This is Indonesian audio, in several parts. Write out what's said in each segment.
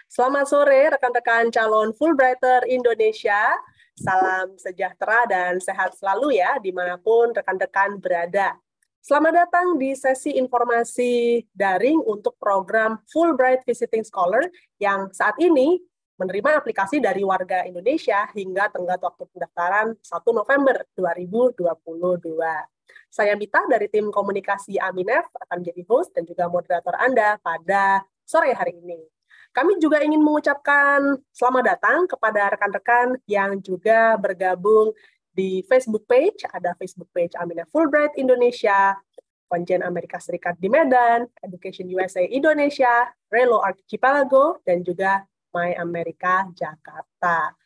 Selamat sore rekan-rekan calon Fulbrighter Indonesia. Salam sejahtera dan sehat selalu ya dimanapun rekan-rekan berada. Selamat datang di sesi informasi daring untuk program Fulbright Visiting Scholar yang saat ini menerima aplikasi dari warga Indonesia hingga tenggat waktu pendaftaran 1 November 2022. Saya Mita dari tim komunikasi Aminef akan menjadi host dan juga moderator Anda pada sore hari ini. Kami juga ingin mengucapkan selamat datang kepada rekan-rekan yang juga bergabung di Facebook page. Ada Facebook page Aminef Fulbright Indonesia, Konjen Amerika Serikat di Medan, Education USA Indonesia, Relo Archipelago, dan juga My America Jakarta.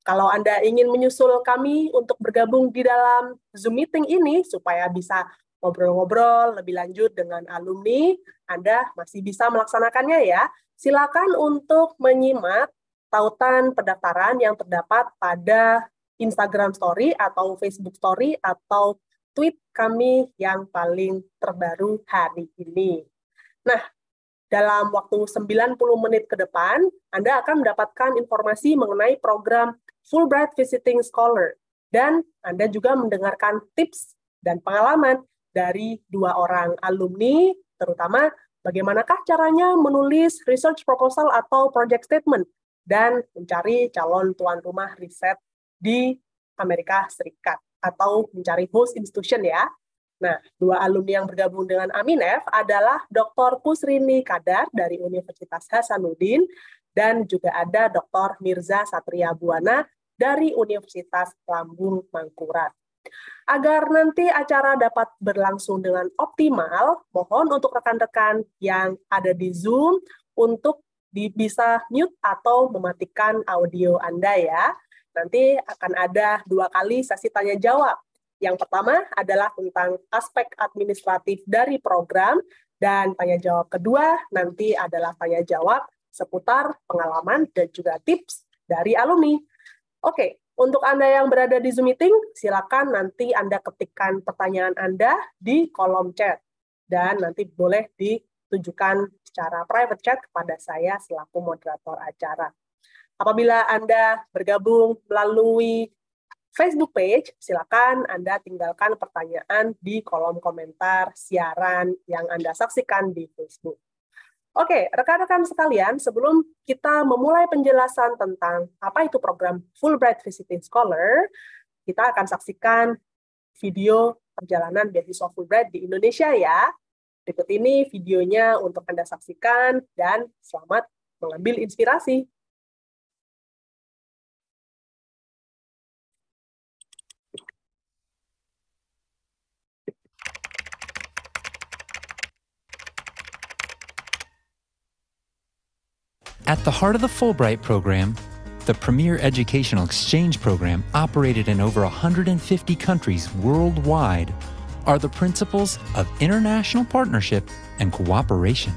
Kalau Anda ingin menyusul kami untuk bergabung di dalam Zoom meeting ini supaya bisa ngobrol-ngobrol lebih lanjut dengan alumni, Anda masih bisa melaksanakannya ya. Silakan untuk menyimak tautan pendaftaran yang terdapat pada Instagram Story atau Facebook Story atau tweet kami yang paling terbaru hari ini. Nah, dalam waktu 90 menit ke depan, Anda akan mendapatkan informasi mengenai program Fulbright Visiting Scholar, dan Anda juga mendengarkan tips dan pengalaman dari dua orang alumni, terutama bagaimanakah caranya menulis research proposal atau project statement dan mencari calon tuan rumah riset di Amerika Serikat atau mencari host institution ya. Nah, dua alumni yang bergabung dengan Aminef adalah Dr. Kusrini Kadar dari Universitas Hasanuddin dan juga ada Dr. Mirza Satria Buana dari Universitas Lambung Mangkurat. Agar nanti acara dapat berlangsung dengan optimal, mohon untuk rekan-rekan yang ada di Zoom untuk bisa mute atau mematikan audio Anda ya. Nanti akan ada 2 kali sesi tanya-jawab. Yang pertama adalah tentang aspek administratif dari program, dan tanya-jawab kedua nanti adalah tanya-jawab seputar pengalaman dan juga tips dari alumni. Oke, untuk Anda yang berada di Zoom meeting, silakan nanti Anda ketikkan pertanyaan Anda di kolom chat, dan nanti boleh ditujukan secara private chat kepada saya selaku moderator acara. Apabila Anda bergabung melalui Facebook page, silakan Anda tinggalkan pertanyaan di kolom komentar siaran yang Anda saksikan di Facebook. Oke, rekan-rekan sekalian, sebelum kita memulai penjelasan tentang apa itu program Fulbright Visiting Scholar, kita akan saksikan video perjalanan beasiswa Fulbright di Indonesia ya. Berikut ini videonya untuk Anda saksikan dan selamat mengambil inspirasi. At the heart of the Fulbright program, the premier educational exchange program operated in over 150 countries worldwide, are the principles of international partnership and cooperation.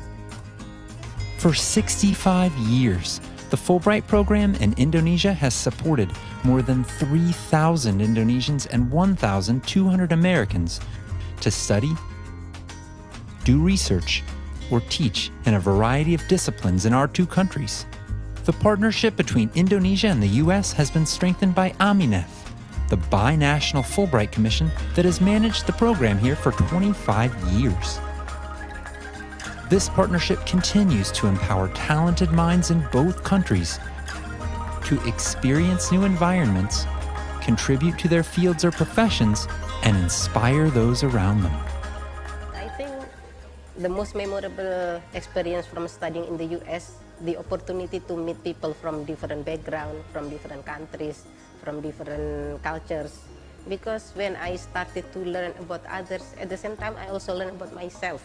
For 65 years, the Fulbright program in Indonesia has supported more than 3,000 Indonesians and 1,200 Americans to study, do research, or teach in a variety of disciplines in our two countries. The partnership between Indonesia and the U.S. has been strengthened by Aminef, the binational Fulbright Commission that has managed the program here for 25 years. This partnership continues to empower talented minds in both countries to experience new environments, contribute to their fields or professions, and inspire those around them. The most memorable experience from studying in the US, the opportunity to meet people from different backgrounds, from different countries, from different cultures. Because when I started to learn about others, at the same time I also learned about myself,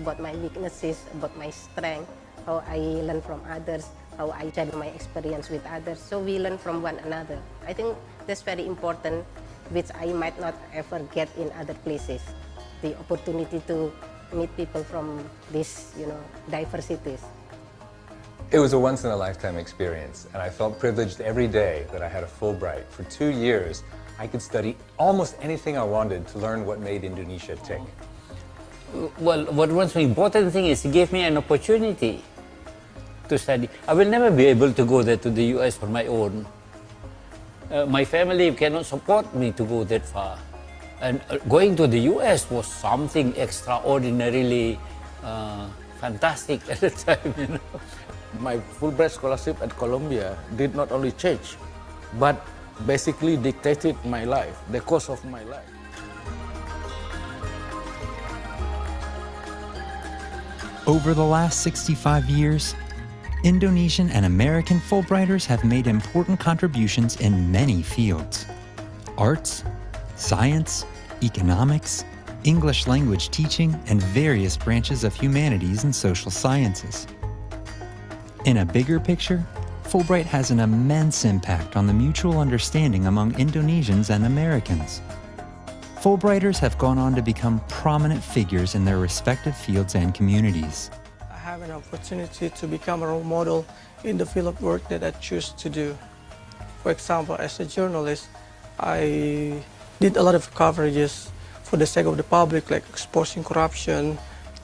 about my weaknesses, about my strength, how I learn from others, how I share my experience with others. So we learn from one another. I think that's very important, which I might not ever get in other places. The opportunity to meet people from these, diversities. It was a once-in-a-lifetime experience, and I felt privileged every day that I had a Fulbright. For 2 years, I could study almost anything I wanted to learn what made Indonesia tick. Well, what was the important thing is it gave me an opportunity to study. I will never be able to go there to the US on my own. My family cannot support me to go that far. And going to the US was something extraordinarily fantastic at the time, you know. My Fulbright scholarship at Columbia did not only change, but basically dictated my life, the course of my life. Over the last 65 years, Indonesian and American Fulbrighters have made important contributions in many fields: arts, science, economics, English language teaching, and various branches of humanities and social sciences. In a bigger picture, Fulbright has an immense impact on the mutual understanding among Indonesians and Americans. Fulbrighters have gone on to become prominent figures in their respective fields and communities. I have an opportunity to become a role model in the field of work that I choose to do. For example, as a journalist, I did a lot of coverages for the sake of the public, like exposing corruption.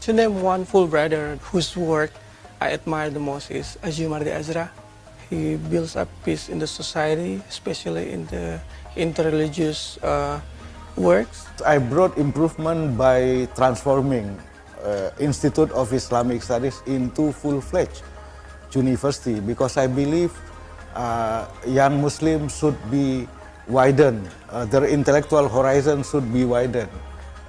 To name one Fulbrighter whose work I admire the most is Azumardi Azra. He builds up peace in the society, especially in the interreligious works. I brought improvement by transforming Institute of Islamic Studies into full-fledged university, because I believe young Muslims should be widened, their intellectual horizon should be widened.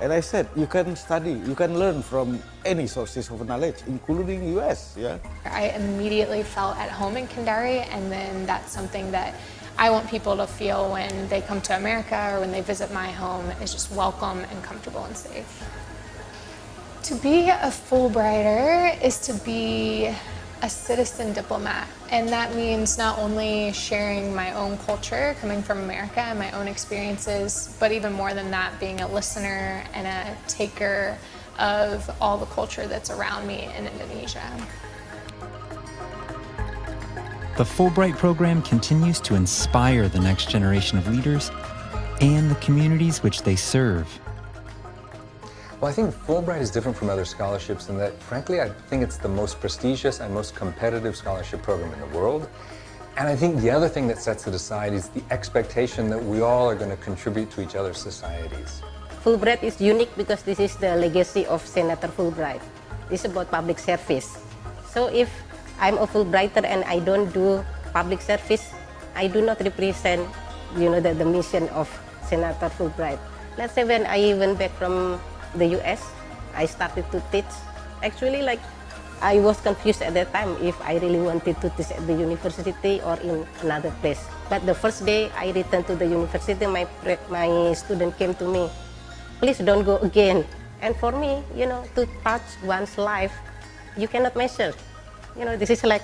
And I said, you can study, you can learn from any sources of knowledge, including US. Yeah. I immediately felt at home in Kendari, and then that's something that I want people to feel when they come to America or when they visit my home, is just welcome and comfortable and safe. To be a Fulbrighter is to be a citizen diplomat, and that means not only sharing my own culture coming from America and my own experiences, but even more than that, being a listener and a taker of all the culture that's around me in Indonesia. The Fulbright program continues to inspire the next generation of leaders and the communities which they serve. Well, I think Fulbright is different from other scholarships in that, frankly, I think it's the most prestigious and most competitive scholarship program in the world. And I think the other thing that sets it aside is the expectation that we all are going to contribute to each other's societies. Fulbright is unique because this is the legacy of Senator Fulbright. It's about public service. So if I'm a Fulbrighter and I don't do public service, I do not represent, the mission of Senator Fulbright. Let's say when I went back from the US, I started to teach. Actually, I was confused at that time if I really wanted to teach at the university or in another place. But the first day I returned to the university, my student came to me, please don't go again. And for me, to touch one's life, you cannot measure. This is like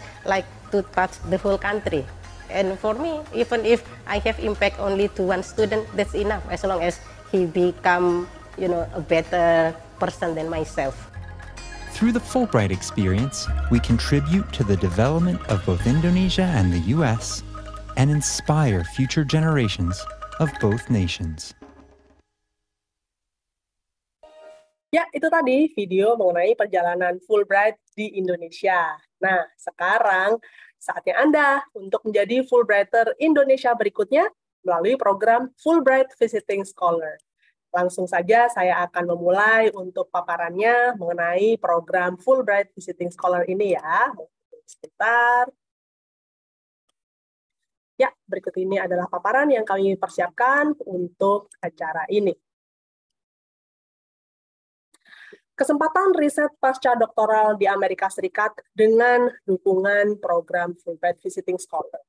to touch the whole country. And for me, even if I have impact only to one student, that's enough, as long as he become a better person than myself. Through the Fulbright experience, we contribute to the development of both Indonesia and the US and inspire future generations of both nations. Ya, itu tadi video mengenai perjalanan Fulbright di Indonesia. Nah, sekarang saatnya Anda untuk menjadi Fulbrighter Indonesia berikutnya melalui program Fulbright Visiting Scholar. Langsung saja saya akan memulai untuk paparannya mengenai program Fulbright Visiting Scholar ini ya. Sebentar. Ya, berikut ini adalah paparan yang kami persiapkan untuk acara ini. Kesempatan riset pasca doktoral di Amerika Serikat dengan dukungan program Fulbright Visiting Scholar.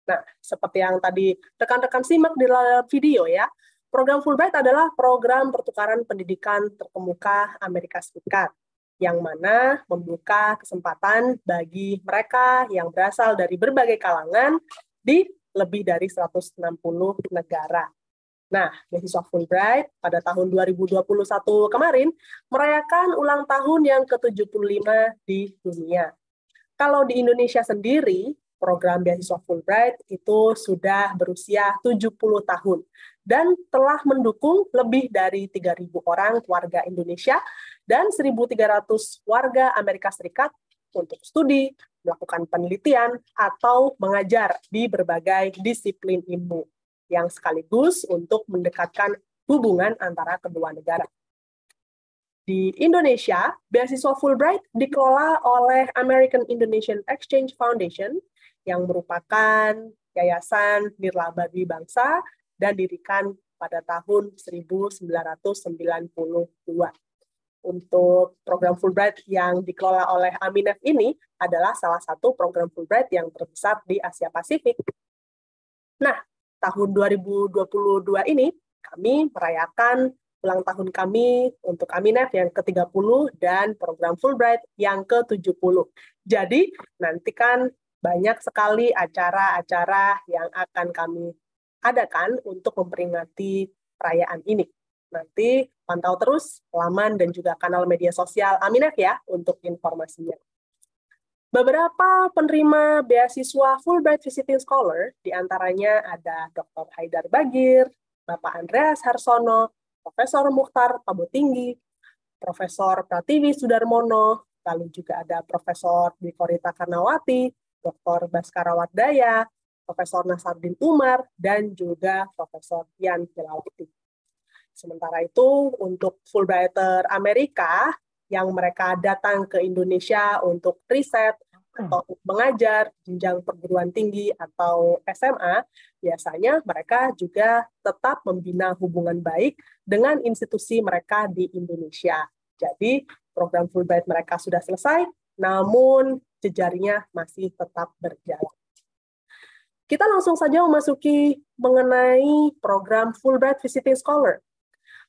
Nah, seperti yang tadi rekan-rekan simak di dalam video ya, program Fulbright adalah program pertukaran pendidikan terkemuka Amerika Serikat, yang mana membuka kesempatan bagi mereka yang berasal dari berbagai kalangan di lebih dari 160 negara. Nah, beasiswa Fulbright pada tahun 2021 kemarin merayakan ulang tahun yang ke-75 di dunia. Kalau di Indonesia sendiri, program beasiswa Fulbright itu sudah berusia 70 tahun dan telah mendukung lebih dari 3.000 orang warga Indonesia dan 1.300 warga Amerika Serikat untuk studi, melakukan penelitian, atau mengajar di berbagai disiplin ilmu, yang sekaligus untuk mendekatkan hubungan antara kedua negara. Di Indonesia, beasiswa Fulbright dikelola oleh American Indonesian Exchange Foundation yang merupakan yayasan nirlaba bangsa dan didirikan pada tahun 1992. Untuk program Fulbright yang dikelola oleh Aminef ini adalah salah satu program Fulbright yang terbesar di Asia Pasifik. Nah, tahun 2022 ini kami merayakan ulang tahun kami untuk Aminef yang ke-30 dan program Fulbright yang ke-70. Jadi, nantikan banyak sekali acara-acara yang akan kami adakan untuk memperingati perayaan ini. Nanti pantau terus laman dan juga kanal media sosial Aminef ya untuk informasinya. Beberapa penerima beasiswa Fulbright Visiting Scholar, diantaranya ada Dr. Haidar Bagir, Bapak Andreas Harsono, Profesor Mukhtar Pabutinggi, Profesor Pratiwi Sudarmono, lalu juga ada Profesor Dwikorita Karnawati, Dr. Baskara Wardaya, Profesor Nasardin Umar, dan juga Profesor Yan Jelawati. Sementara itu, untuk Fulbrighter Amerika yang mereka datang ke Indonesia untuk riset atau mengajar jenjang perguruan tinggi atau SMA, biasanya mereka juga tetap membina hubungan baik dengan institusi mereka di Indonesia. Jadi, program Fulbright mereka sudah selesai, namun jejaringnya masih tetap berjalan. Kita langsung saja memasuki mengenai program Fulbright Visiting Scholar.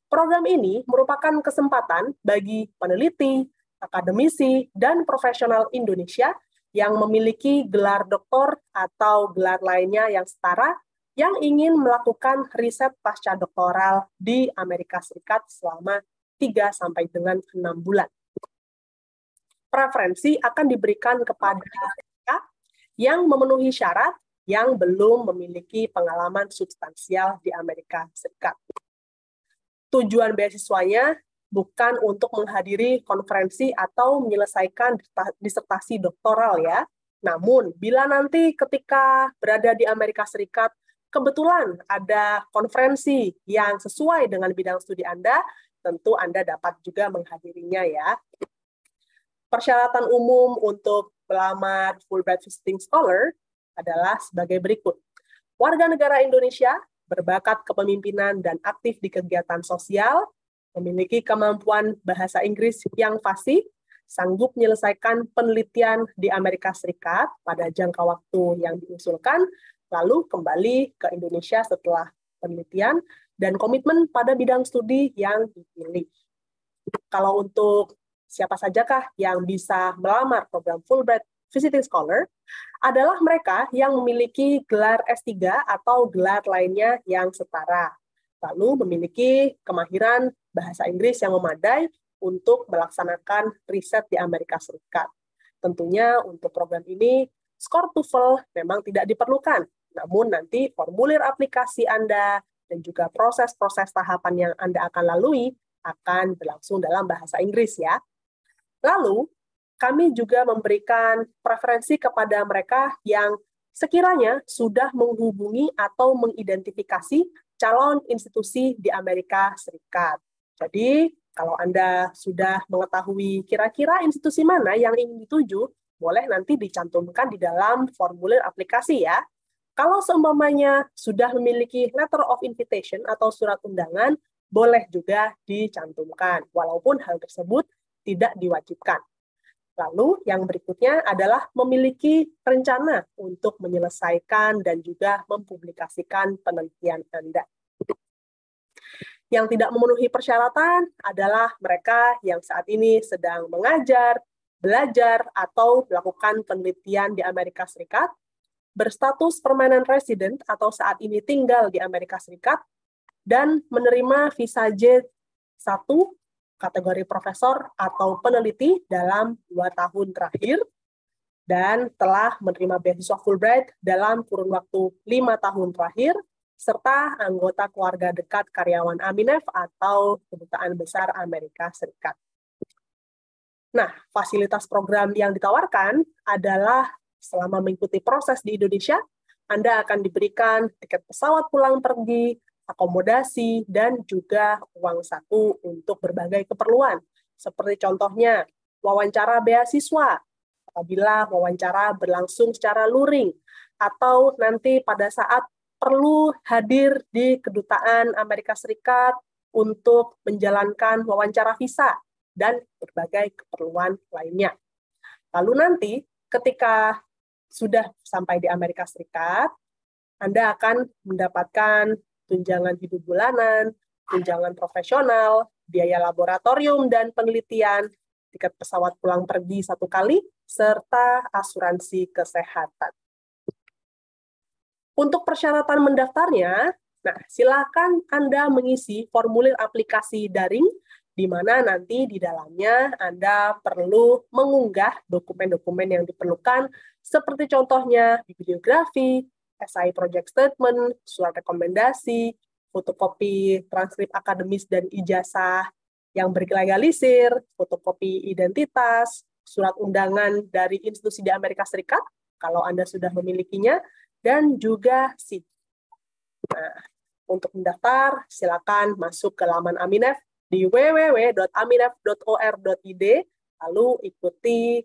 Program ini merupakan kesempatan bagi peneliti, akademisi, dan profesional Indonesia yang memiliki gelar doktor atau gelar lainnya yang setara yang ingin melakukan riset pasca doktoral di Amerika Serikat selama 3 sampai dengan 6 bulan. Preferensi akan diberikan kepada mereka yang memenuhi syarat yang belum memiliki pengalaman substansial di Amerika Serikat. Tujuan beasiswanya bukan untuk menghadiri konferensi atau menyelesaikan disertasi doktoral ya. Namun, bila nanti ketika berada di Amerika Serikat, kebetulan ada konferensi yang sesuai dengan bidang studi Anda, tentu Anda dapat juga menghadirinya ya. Persyaratan umum untuk melamar Fulbright Visiting Scholar adalah sebagai berikut. Warga negara Indonesia, berbakat kepemimpinan dan aktif di kegiatan sosial, memiliki kemampuan bahasa Inggris yang fasih, sanggup menyelesaikan penelitian di Amerika Serikat pada jangka waktu yang diusulkan, lalu kembali ke Indonesia setelah penelitian, dan komitmen pada bidang studi yang dipilih. Kalau untuk siapa sajakah yang bisa melamar program Fulbright Visiting Scholar, adalah mereka yang memiliki gelar S3 atau gelar lainnya yang setara, lalu memiliki kemahiran bahasa Inggris yang memadai untuk melaksanakan riset di Amerika Serikat. Tentunya untuk program ini, skor TOEFL memang tidak diperlukan, namun nanti formulir aplikasi Anda dan juga proses-proses tahapan yang Anda akan lalui akan berlangsung dalam bahasa Inggris ya. Lalu, kami juga memberikan preferensi kepada mereka yang sekiranya sudah menghubungi atau mengidentifikasi calon institusi di Amerika Serikat. Jadi, kalau Anda sudah mengetahui kira-kira institusi mana yang ingin dituju, boleh nanti dicantumkan di dalam formulir aplikasi ya. Kalau seumpamanya sudah memiliki letter of invitation atau surat undangan, boleh juga dicantumkan, walaupun hal tersebut tidak diwajibkan. Lalu yang berikutnya adalah memiliki rencana untuk menyelesaikan dan juga mempublikasikan penelitian Anda. Yang tidak memenuhi persyaratan adalah mereka yang saat ini sedang mengajar, belajar, atau melakukan penelitian di Amerika Serikat, berstatus permanent resident atau saat ini tinggal di Amerika Serikat, dan menerima visa J1 kategori profesor atau peneliti dalam 2 tahun terakhir, dan telah menerima beasiswa Fulbright dalam kurun waktu 5 tahun terakhir, serta anggota keluarga dekat karyawan Aminef atau Kedutaan Besar Amerika Serikat. Nah, fasilitas program yang ditawarkan adalah selama mengikuti proses di Indonesia, Anda akan diberikan tiket pesawat pulang pergi, akomodasi, dan juga uang saku untuk berbagai keperluan. Seperti contohnya, wawancara beasiswa, apabila wawancara berlangsung secara luring, atau nanti pada saat perlu hadir di Kedutaan Amerika Serikat untuk menjalankan wawancara visa, dan berbagai keperluan lainnya. Lalu nanti ketika sudah sampai di Amerika Serikat, Anda akan mendapatkan tunjangan hidup bulanan, tunjangan profesional, biaya laboratorium dan penelitian, tiket pesawat pulang pergi 1 kali, serta asuransi kesehatan. Untuk persyaratan mendaftarnya, nah silakan Anda mengisi formulir aplikasi daring, di mana nanti di dalamnya Anda perlu mengunggah dokumen-dokumen yang diperlukan, seperti contohnya bibliografi, SI project statement, surat rekomendasi, fotokopi transkrip akademis dan ijazah yang berlegalisir, fotokopi identitas, surat undangan dari institusi di Amerika Serikat, kalau Anda sudah memilikinya, dan juga SIP. Nah, untuk mendaftar, silakan masuk ke laman Aminef di www.aminef.or.id, lalu ikuti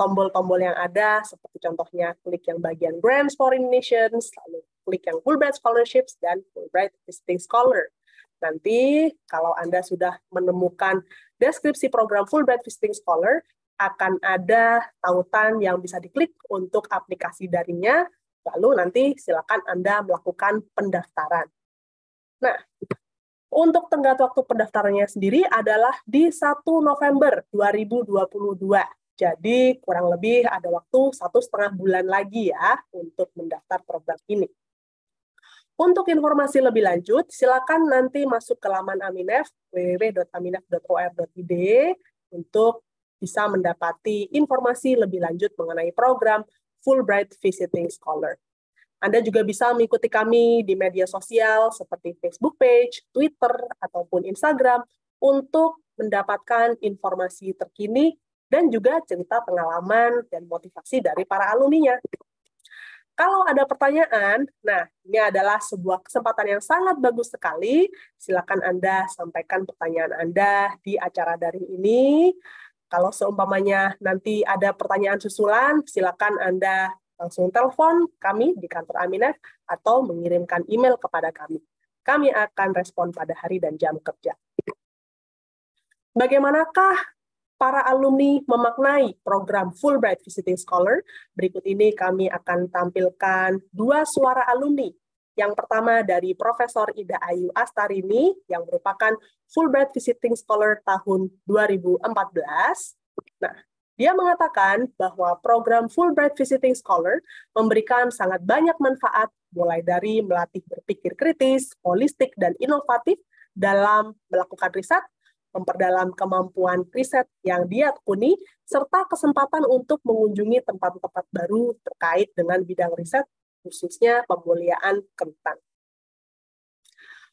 tombol-tombol yang ada, seperti contohnya klik yang bagian Grants for Indonesians, lalu klik yang Fulbright Scholarships, dan Fulbright Visiting Scholar. Nanti, kalau Anda sudah menemukan deskripsi program Fulbright Visiting Scholar, akan ada tautan yang bisa diklik untuk aplikasi daringnya, lalu nanti silakan Anda melakukan pendaftaran. Nah, untuk tenggat waktu pendaftarannya sendiri adalah di 1 November 2022. Jadi kurang lebih ada waktu 1,5 bulan lagi ya untuk mendaftar program ini. Untuk informasi lebih lanjut, silakan nanti masuk ke laman Aminef, www.aminef.or.id, untuk bisa mendapati informasi lebih lanjut mengenai program Fulbright Visiting Scholar. Anda juga bisa mengikuti kami di media sosial seperti Facebook page, Twitter, ataupun Instagram untuk mendapatkan informasi terkini dan juga cerita pengalaman dan motivasi dari para alumninya. Kalau ada pertanyaan, nah ini adalah sebuah kesempatan yang sangat bagus sekali. Silakan Anda sampaikan pertanyaan Anda di acara daring ini. Kalau seumpamanya nanti ada pertanyaan susulan, silakan Anda langsung telepon kami di kantor Aminef atau mengirimkan email kepada kami. Kami akan respon pada hari dan jam kerja. Bagaimanakah para alumni memaknai program Fulbright Visiting Scholar? Berikut ini kami akan tampilkan 2 suara alumni. Yang pertama dari Profesor Ida Ayu Astarini, yang merupakan Fulbright Visiting Scholar tahun 2014. Nah, dia mengatakan bahwa program Fulbright Visiting Scholar memberikan sangat banyak manfaat, mulai dari melatih berpikir kritis, holistik, dan inovatif dalam melakukan riset, memperdalam kemampuan riset yang dia tekuni, serta kesempatan untuk mengunjungi tempat-tempat baru terkait dengan bidang riset, khususnya pemuliaan kentang.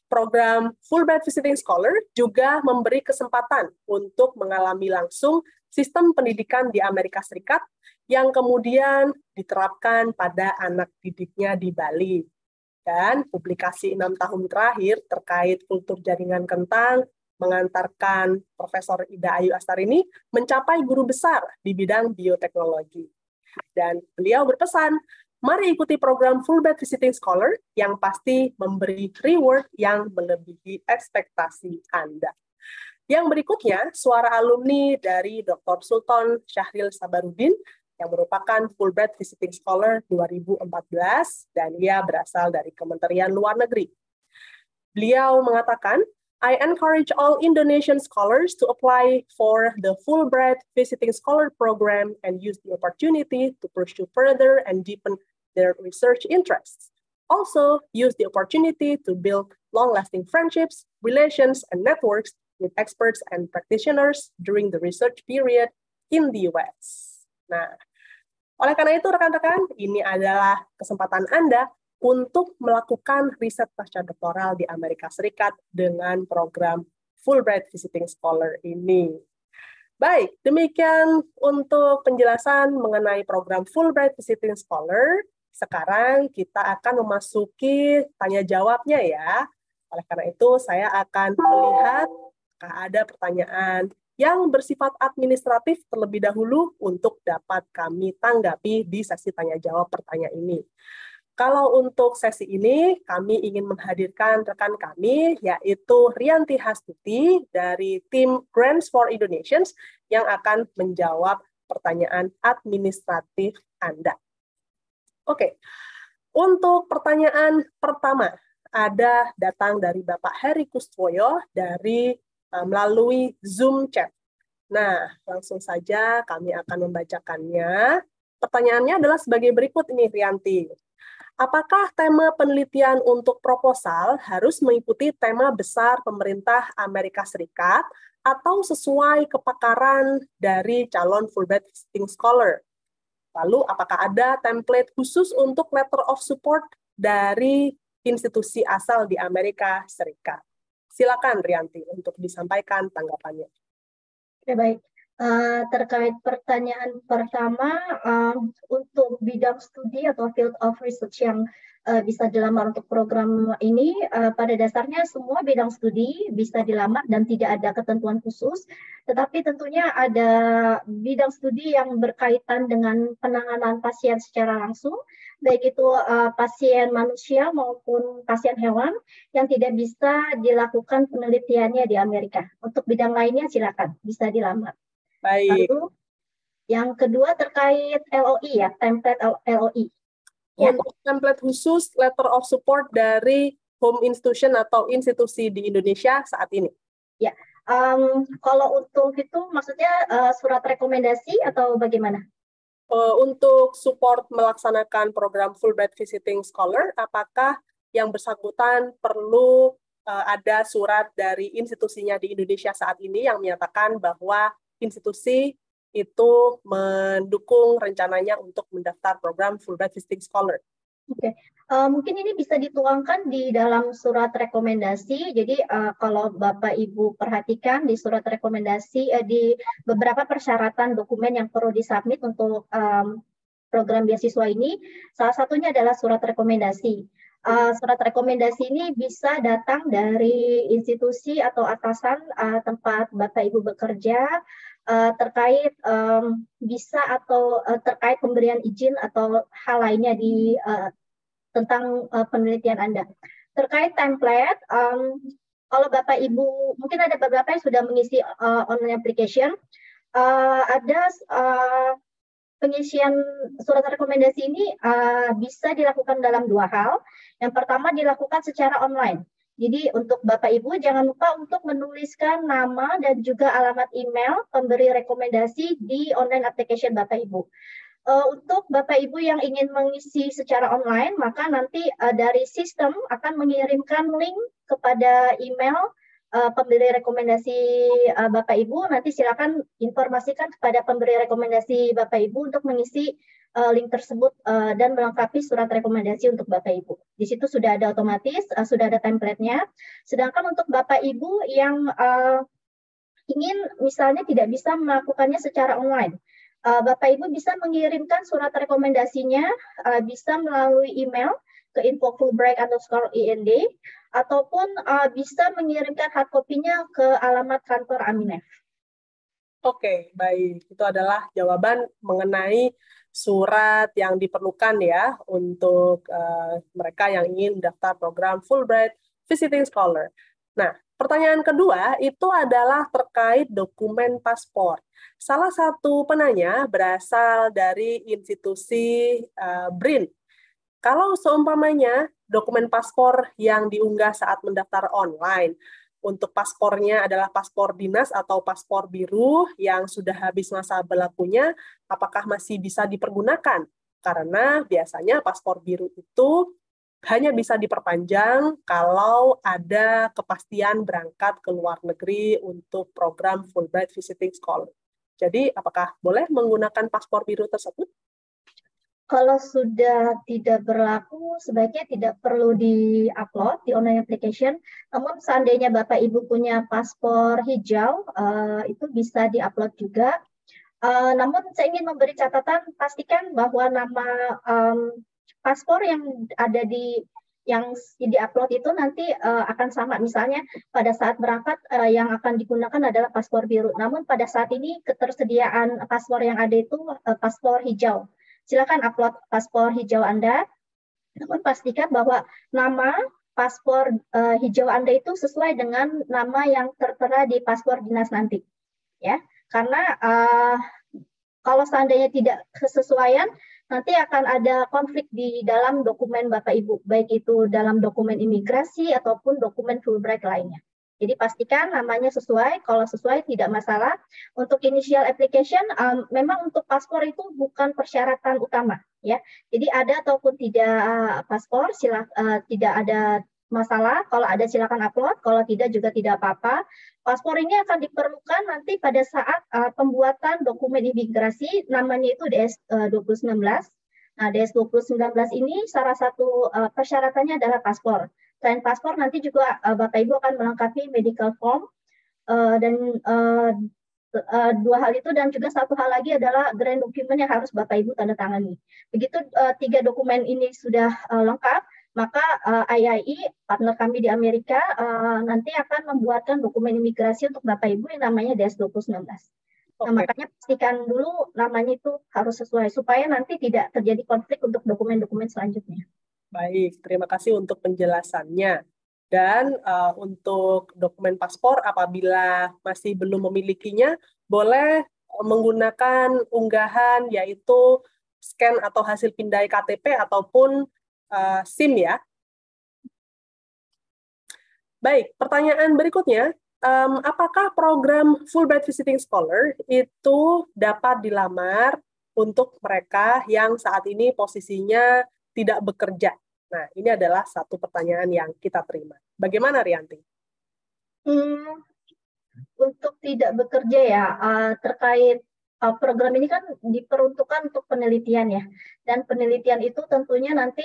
Program Fulbright Visiting Scholar juga memberi kesempatan untuk mengalami langsung sistem pendidikan di Amerika Serikat yang kemudian diterapkan pada anak didiknya di Bali. Dan publikasi 6 tahun terakhir terkait kultur jaringan kentang mengantarkan Profesor Ida Ayu Astarini mencapai guru besar di bidang bioteknologi. Dan beliau berpesan, mari ikuti program Fulbright Visiting Scholar yang pasti memberi reward yang melebihi ekspektasi Anda. Yang berikutnya, suara alumni dari Dr. Sultan Syahril Sabarudin, yang merupakan Fulbright Visiting Scholar 2014, dan ia berasal dari Kementerian Luar Negeri. Beliau mengatakan, I encourage all Indonesian scholars to apply for the Fulbright Visiting Scholar program and use the opportunity to pursue further and deepen their research interests. Also, use the opportunity to build long-lasting friendships, relations, and networks with experts and practitioners during the research period in the US. Nah, oleh karena itu rekan-rekan, ini adalah kesempatan Anda untuk melakukan riset pasca doktoral di Amerika Serikat dengan program Fulbright Visiting Scholar ini. Baik, demikian untuk penjelasan mengenai program Fulbright Visiting Scholar. Sekarang kita akan memasuki tanya jawabnya ya. Oleh karena itu, saya akan melihat apakah ada pertanyaan yang bersifat administratif terlebih dahulu untuk dapat kami tanggapi di sesi tanya jawab pertanyaan ini. Kalau untuk sesi ini, kami ingin menghadirkan rekan kami, yaitu Rianti Hastuti dari tim Grants for Indonesians yang akan menjawab pertanyaan administratif Anda. Oke, untuk pertanyaan pertama, ada datang dari Bapak Heri Kustwoyo dari melalui Zoom chat. Nah, langsung saja kami akan membacakannya. Pertanyaannya adalah sebagai berikut ini, Rianti. Apakah tema penelitian untuk proposal harus mengikuti tema besar pemerintah Amerika Serikat atau sesuai kepakaran dari calon Fulbright Visiting Scholar? Lalu, apakah ada template khusus untuk letter of support dari institusi asal di Amerika Serikat? Silakan, Rianti, untuk disampaikan tanggapannya. Oke, baik. Terkait pertanyaan pertama, untuk bidang studi atau field of research yang bisa dilamar untuk program ini, pada dasarnya semua bidang studi bisa dilamar dan tidak ada ketentuan khusus, tetapi tentunya ada bidang studi yang berkaitan dengan penanganan pasien secara langsung, baik itu pasien manusia maupun pasien hewan yang tidak bisa dilakukan penelitiannya di Amerika. Untuk bidang lainnya silakan, bisa dilamar. Baik. Lalu yang kedua terkait LOI ya, template LOI. Ya. Untuk template khusus letter of support dari home institution atau institusi di Indonesia saat ini. Ya, kalau untuk itu maksudnya surat rekomendasi atau bagaimana? Untuk support melaksanakan program Fulbright Visiting Scholar, apakah yang bersangkutan perlu ada surat dari institusinya di Indonesia saat ini yang menyatakan bahwa institusi itu mendukung rencananya untuk mendaftar program Fulbright Visiting Scholar? Oke, mungkin ini bisa dituangkan di dalam surat rekomendasi. Jadi kalau Bapak Ibu perhatikan di surat rekomendasi, di beberapa persyaratan dokumen yang perlu disubmit untuk program beasiswa ini, salah satunya adalah surat rekomendasi. Surat rekomendasi ini bisa datang dari institusi atau atasan tempat Bapak Ibu bekerja, terkait bisa atau terkait pemberian izin atau hal lainnya di tentang penelitian Anda. Terkait template, kalau Bapak Ibu, mungkin ada beberapa yang sudah mengisi online application, ada pengisian surat rekomendasi ini bisa dilakukan dalam dua hal. Yang pertama dilakukan secara online. Jadi untuk Bapak Ibu jangan lupa untuk menuliskan nama dan juga alamat email pemberi rekomendasi di online application Bapak Ibu. Untuk Bapak Ibu yang ingin mengisi secara online, maka nanti dari sistem akan mengirimkan link kepada email pemberi rekomendasi Bapak Ibu. Nanti silakan informasikan kepada pemberi rekomendasi Bapak Ibu untuk mengisi link tersebut dan melengkapi surat rekomendasi untuk Bapak Ibu. Di situ sudah ada otomatis, sudah ada template-nya. Sedangkan untuk Bapak Ibu yang ingin misalnya tidak bisa melakukannya secara online, Bapak Ibu bisa mengirimkan surat rekomendasinya bisa melalui email ke info.fulbright_ind ataupun bisa mengirimkan hard copy-nya ke alamat kantor Aminef. Oke, baik. Itu adalah jawaban mengenai surat yang diperlukan ya untuk mereka yang ingin mendaftar program Fulbright Visiting Scholar. Nah, pertanyaan kedua itu adalah terkait dokumen paspor. Salah satu penanya berasal dari institusi BRIN. Kalau seumpamanya dokumen paspor yang diunggah saat mendaftar online, untuk paspornya adalah paspor dinas atau paspor biru yang sudah habis masa berlakunya, apakah masih bisa dipergunakan? Karena biasanya paspor biru itu hanya bisa diperpanjang kalau ada kepastian berangkat ke luar negeri untuk program Fulbright Visiting Scholar. Jadi, apakah boleh menggunakan paspor biru tersebut? Kalau sudah tidak berlaku, sebaiknya tidak perlu di-upload di online application. Namun seandainya Bapak Ibu punya paspor hijau, itu bisa di-upload juga. Namun saya ingin memberi catatan, pastikan bahwa nama paspor yang ada yang di-upload itu nanti akan sama. Misalnya pada saat berangkat yang akan digunakan adalah paspor biru. Namun pada saat ini ketersediaan paspor yang ada itu paspor hijau. Silakan upload paspor hijau Anda, namun pastikan bahwa nama paspor hijau Anda itu sesuai dengan nama yang tertera di paspor dinas nanti, ya. Karena kalau seandainya tidak kesesuaian, nanti akan ada konflik di dalam dokumen Bapak Ibu, baik itu dalam dokumen imigrasi ataupun dokumen Fulbright lainnya. Jadi pastikan namanya sesuai, kalau sesuai tidak masalah. Untuk initial application, memang untuk paspor itu bukan persyaratan utama, ya. Jadi ada ataupun tidak paspor, tidak ada masalah. Kalau ada silakan upload, kalau tidak juga tidak apa-apa. Paspor ini akan diperlukan nanti pada saat pembuatan dokumen imigrasi, namanya itu DS-2019. Nah, DS-2019 ini salah satu persyaratannya adalah paspor. Selain paspor, nanti juga Bapak Ibu akan melengkapi medical form, dan dua hal itu, dan juga satu hal lagi adalah grant document yang harus Bapak Ibu tanda tangani. Begitu 3 dokumen ini sudah lengkap, maka IIE, partner kami di Amerika, nanti akan membuatkan dokumen imigrasi untuk Bapak Ibu yang namanya DS-2019. Nah, makanya pastikan dulu namanya itu harus sesuai, supaya nanti tidak terjadi konflik untuk dokumen-dokumen selanjutnya. Baik, terima kasih untuk penjelasannya. Dan untuk dokumen paspor, apabila masih belum memilikinya, boleh menggunakan unggahan, yaitu scan atau hasil pindai KTP ataupun SIM, ya. Baik, pertanyaan berikutnya, apakah program Fulbright Visiting Scholar itu dapat dilamar untuk mereka yang saat ini posisinya tidak bekerja? Nah, ini adalah satu pertanyaan yang kita terima. Bagaimana, Rianti? Untuk tidak bekerja ya, terkait program ini kan diperuntukkan untuk penelitian ya. Dan penelitian itu tentunya nanti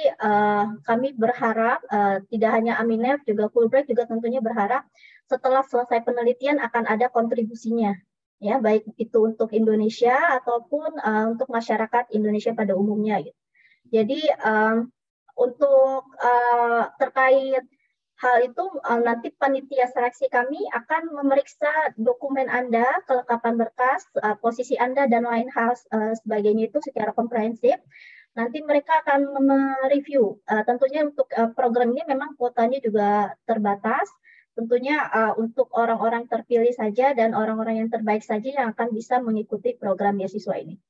kami berharap, tidak hanya Aminef, juga Fulbright juga tentunya berharap setelah selesai penelitian akan ada kontribusinya. Ya, baik itu untuk Indonesia ataupun untuk masyarakat Indonesia pada umumnya. Gitu. Jadi, untuk terkait hal itu, nanti panitia seleksi kami akan memeriksa dokumen Anda, kelengkapan berkas, posisi Anda, dan lain hal sebagainya itu secara komprehensif. Nanti mereka akan mereview. Tentunya untuk program ini memang kuotanya juga terbatas. Tentunya untuk orang-orang terpilih saja dan orang-orang yang terbaik saja yang akan bisa mengikuti program beasiswa ini.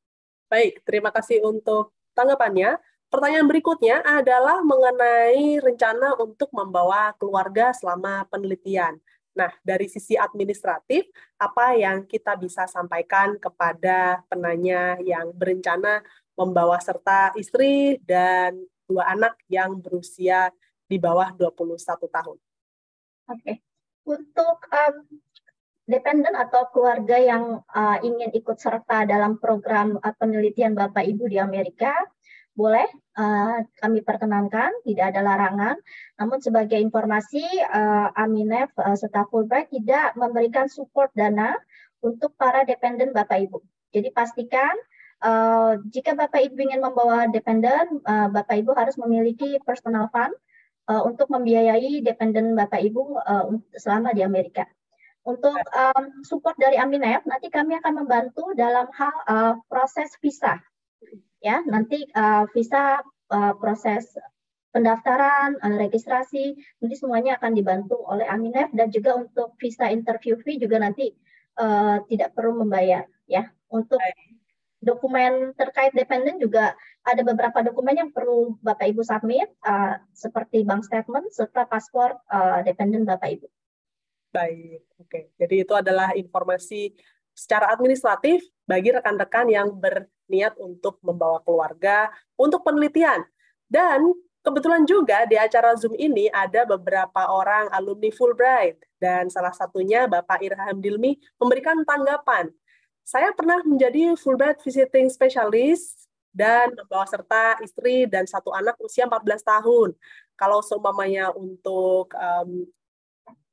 Baik, terima kasih untuk tanggapannya. Pertanyaan berikutnya adalah mengenai rencana untuk membawa keluarga selama penelitian. Nah, dari sisi administratif, apa yang kita bisa sampaikan kepada penanya yang berencana membawa serta istri dan 2 anak yang berusia di bawah 21 tahun? Oke. Untuk dependen atau keluarga yang ingin ikut serta dalam program penelitian Bapak Ibu di Amerika, boleh kami perkenankan, tidak ada larangan. Namun sebagai informasi, Aminef serta Fulbright tidak memberikan support dana untuk para dependen Bapak Ibu. Jadi pastikan jika Bapak Ibu ingin membawa dependen, Bapak Ibu harus memiliki personal fund untuk membiayai dependen Bapak Ibu selama di Amerika. Untuk support dari Aminef, nanti kami akan membantu dalam hal proses visa. Ya, nanti visa, proses pendaftaran, registrasi, nanti semuanya akan dibantu oleh Aminef, dan juga untuk visa interview fee juga nanti tidak perlu membayar. Ya, untuk dokumen terkait dependen juga ada beberapa dokumen yang perlu Bapak Ibu submit, seperti bank statement serta paspor dependen Bapak Ibu. Baik, oke. Jadi itu adalah informasi secara administratif bagi rekan-rekan yang berniat untuk membawa keluarga untuk penelitian. Dan kebetulan juga di acara Zoom ini ada beberapa orang alumni Fulbright, dan salah satunya Bapak Irham Dilmi memberikan tanggapan. Saya pernah menjadi Fulbright Visiting Specialist dan membawa serta istri dan 1 anak usia 14 tahun. Kalau seumpamanya untuk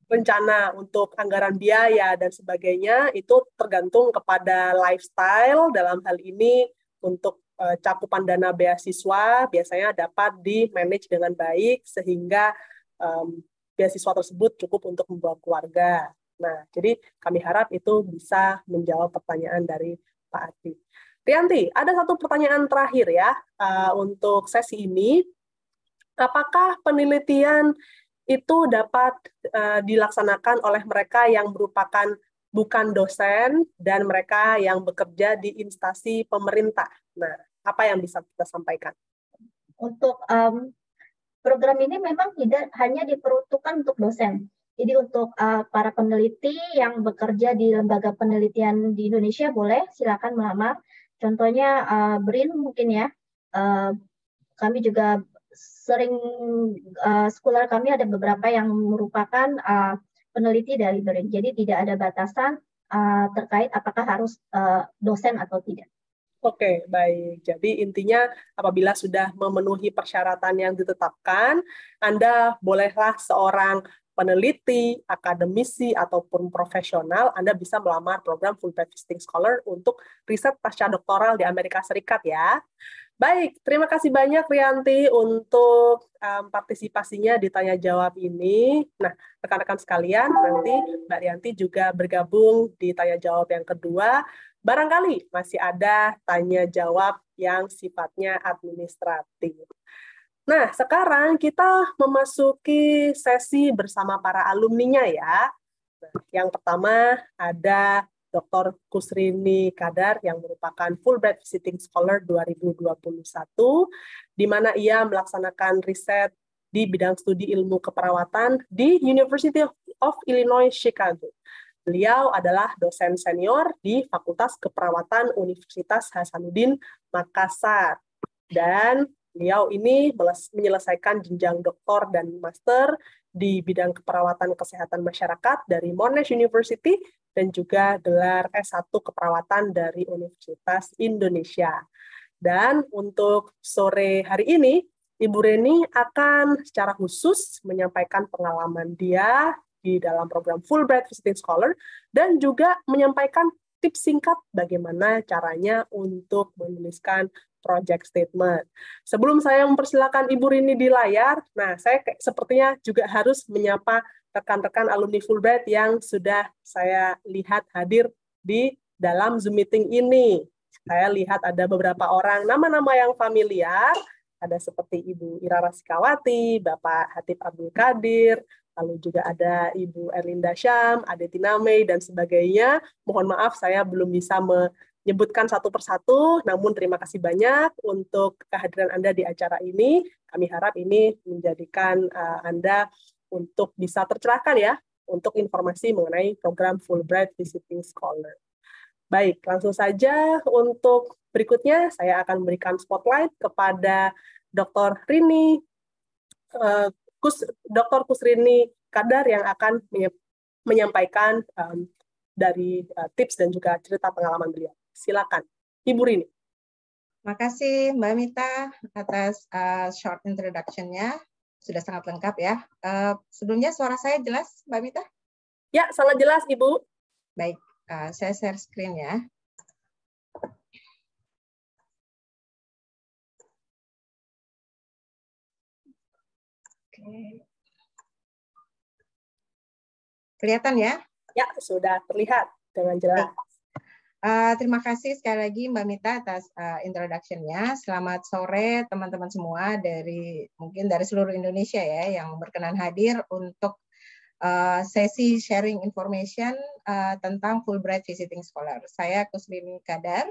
rencana untuk anggaran biaya dan sebagainya, itu tergantung kepada lifestyle. Dalam hal ini, untuk cakupan dana beasiswa biasanya dapat di-manage dengan baik, sehingga beasiswa tersebut cukup untuk membawa keluarga. Nah, jadi kami harap itu bisa menjawab pertanyaan dari Pak Ati. Rianti, ada satu pertanyaan terakhir ya untuk sesi ini. Apakah penelitian itu dapat dilaksanakan oleh mereka yang merupakan bukan dosen dan mereka yang bekerja di instansi pemerintah? Nah, apa yang bisa kita sampaikan? Untuk program ini memang tidak hanya diperuntukkan untuk dosen. Jadi untuk para peneliti yang bekerja di lembaga penelitian di Indonesia boleh silakan melamar. Contohnya BRIN mungkin ya. Kami juga sering sekolah kami ada beberapa yang merupakan peneliti dari BRIN. Jadi tidak ada batasan terkait apakah harus dosen atau tidak. Oke, baik. Jadi intinya apabila sudah memenuhi persyaratan yang ditetapkan, Anda bolehlah seorang peneliti, akademisi, ataupun profesional, Anda bisa melamar program Fulbright Visiting Scholar untuk riset pasca doktoral di Amerika Serikat ya. Baik, terima kasih banyak Rianti untuk partisipasinya di tanya jawab ini. Nah, rekan-rekan sekalian, nanti Mbak Rianti juga bergabung di tanya jawab yang kedua. Barangkali masih ada tanya jawab yang sifatnya administratif. Nah, sekarang kita memasuki sesi bersama para alumninya ya. Nah, yang pertama ada Dr. Kusrini Kadar yang merupakan Fulbright Visiting Scholar 2021, di mana ia melaksanakan riset di bidang studi ilmu keperawatan di University of Illinois Chicago. Beliau adalah dosen senior di Fakultas Keperawatan Universitas Hasanuddin Makassar. Dan beliau ini menyelesaikan jenjang doktor dan master di bidang keperawatan kesehatan masyarakat dari Monash University dan juga gelar S1 keperawatan dari Universitas Indonesia. Dan untuk sore hari ini, Ibu Reni akan secara khusus menyampaikan pengalaman dia di dalam program Fulbright Visiting Scholar dan juga menyampaikan tips singkat bagaimana caranya untuk menuliskan project statement. Sebelum saya mempersilakan Ibu Rini di layar, nah saya sepertinya juga harus menyapa rekan-rekan alumni Fulbright yang sudah saya lihat hadir di dalam Zoom meeting ini. Saya lihat ada beberapa orang nama-nama yang familiar, ada seperti Ibu Ira Rasikawati, Bapak Hatip Abdul Qadir, lalu juga ada Ibu Erlinda Syam, Adetina Mei, dan sebagainya. Mohon maaf saya belum bisa menyebutkan satu persatu, namun terima kasih banyak untuk kehadiran Anda di acara ini. Kami harap ini menjadikan Anda untuk bisa tercerahkan ya, untuk informasi mengenai program Fulbright Visiting Scholar. Baik, langsung saja untuk berikutnya saya akan memberikan spotlight kepada Dr. Rini, Dr. Kusrini Kadar yang akan menyampaikan dari tips dan juga cerita pengalaman beliau. Silakan, Ibu Rini. Terima kasih Mbak Mita atas short introduction-nya. Sudah sangat lengkap ya. Sebelumnya suara saya jelas, Mbak Mita? Ya, sangat jelas, Ibu. Baik, saya share screen ya. Oke. Kelihatan ya? Ya, sudah terlihat dengan jelas. Terima kasih sekali lagi Mbak Mita atas introduction-nya. Selamat sore teman-teman semua mungkin dari seluruh Indonesia ya yang berkenan hadir untuk sesi sharing information tentang Fulbright Visiting Scholar. Saya Kusrini Kadar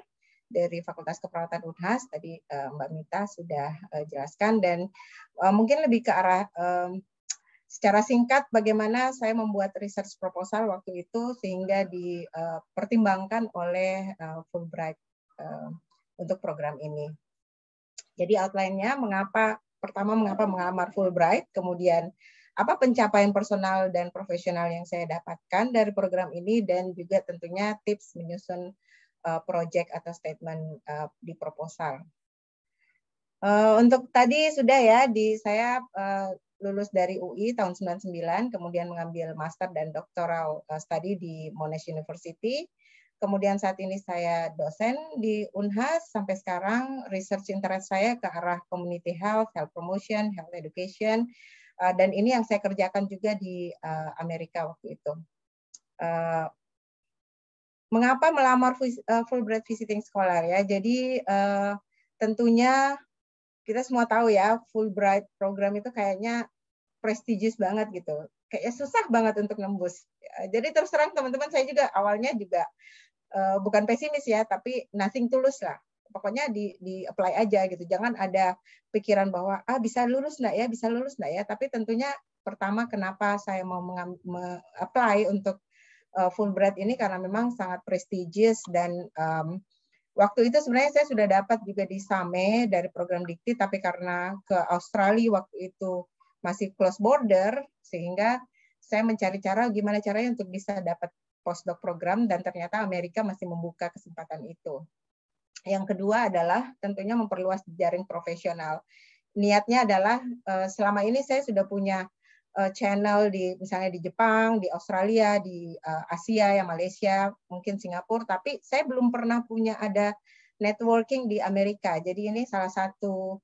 dari Fakultas Keperawatan Unhas. Tadi Mbak Mita sudah jelaskan dan mungkin lebih ke arah secara singkat bagaimana saya membuat research proposal waktu itu sehingga dipertimbangkan oleh Fulbright untuk program ini. Jadi outline-nya pertama mengapa mengamar Fulbright, kemudian apa pencapaian personal dan profesional yang saya dapatkan dari program ini dan juga tentunya tips menyusun project atau statement di proposal. Untuk tadi sudah ya, saya lulus dari UI tahun 99, kemudian mengambil master dan doctoral study di Monash University. Kemudian saat ini saya dosen di Unhas, sampai sekarang research interest saya ke arah community health, health promotion, health education, dan ini yang saya kerjakan juga di Amerika waktu itu. Mengapa melamar Fulbright Visiting Scholar ya? Jadi tentunya kita semua tahu ya, Fulbright program itu kayaknya prestigious banget gitu. Kayaknya susah banget untuk nembus. Jadi terus terang teman-teman, saya juga awalnya juga bukan pesimis ya, tapi nothing tulus lah. Pokoknya di apply aja gitu. Jangan ada pikiran bahwa bisa lulus nggak ya, bisa lulus nggak ya. Tapi tentunya pertama kenapa saya mau apply untuk Fulbright ini karena memang sangat prestigious dan waktu itu sebenarnya saya sudah dapat juga di SAME dari program Dikti, tapi karena ke Australia waktu itu masih close border, sehingga saya mencari cara gimana caranya untuk bisa dapat postdoc program, dan ternyata Amerika masih membuka kesempatan itu. Yang kedua adalah tentunya memperluas jaring profesional. Niatnya adalah selama ini saya sudah punya channel misalnya di Jepang, di Australia, di Asia, ya Malaysia, mungkin Singapura, tapi saya belum pernah punya ada networking di Amerika. Jadi ini salah satu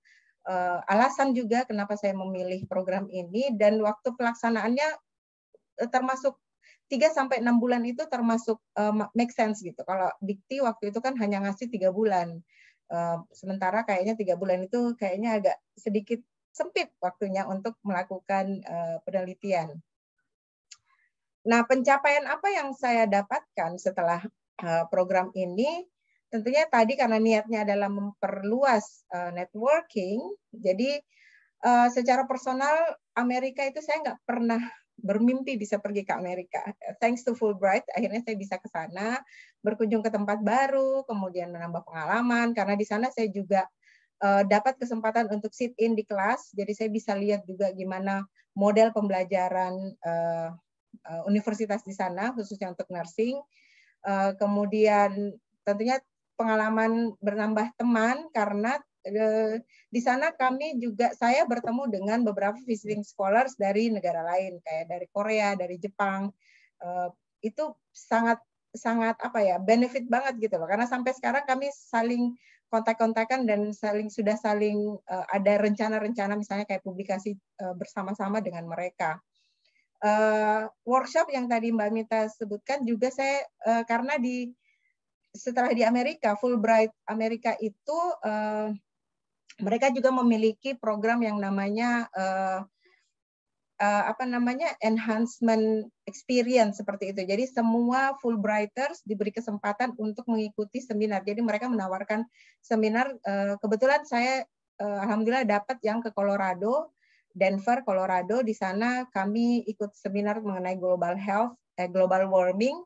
alasan juga kenapa saya memilih program ini, dan waktu pelaksanaannya termasuk 3-6 bulan itu termasuk make sense gitu. Kalau Dikti waktu itu kan hanya ngasih 3 bulan. Sementara kayaknya 3 bulan itu kayaknya agak sedikit sempit waktunya untuk melakukan penelitian. Nah, pencapaian apa yang saya dapatkan setelah program ini? Tentunya tadi karena niatnya adalah memperluas networking, jadi secara personal Amerika itu saya nggak pernah bermimpi bisa pergi ke Amerika. Thanks to Fulbright, akhirnya saya bisa ke sana, berkunjung ke tempat baru, kemudian menambah pengalaman, karena di sana saya juga dapat kesempatan untuk sit in di kelas, jadi saya bisa lihat juga gimana model pembelajaran universitas di sana, khususnya untuk nursing. Kemudian tentunya pengalaman bernambah teman, karena di sana saya bertemu dengan beberapa visiting scholars dari negara lain, kayak dari Korea, dari Jepang. Itu sangat benefit banget gitu loh, karena sampai sekarang kami saling kontak-kontakan dan sudah saling ada rencana-rencana misalnya kayak publikasi bersama-sama dengan mereka. Workshop yang tadi Mbak Mita sebutkan juga saya karena setelah di Amerika, Fulbright Amerika itu mereka juga memiliki program yang namanya enhancement experience seperti itu. Jadi semua Fulbrighters diberi kesempatan untuk mengikuti seminar. Jadi mereka menawarkan seminar. Kebetulan saya alhamdulillah dapat yang ke Colorado, Denver, Colorado. Di sana kami ikut seminar mengenai global health, global warming,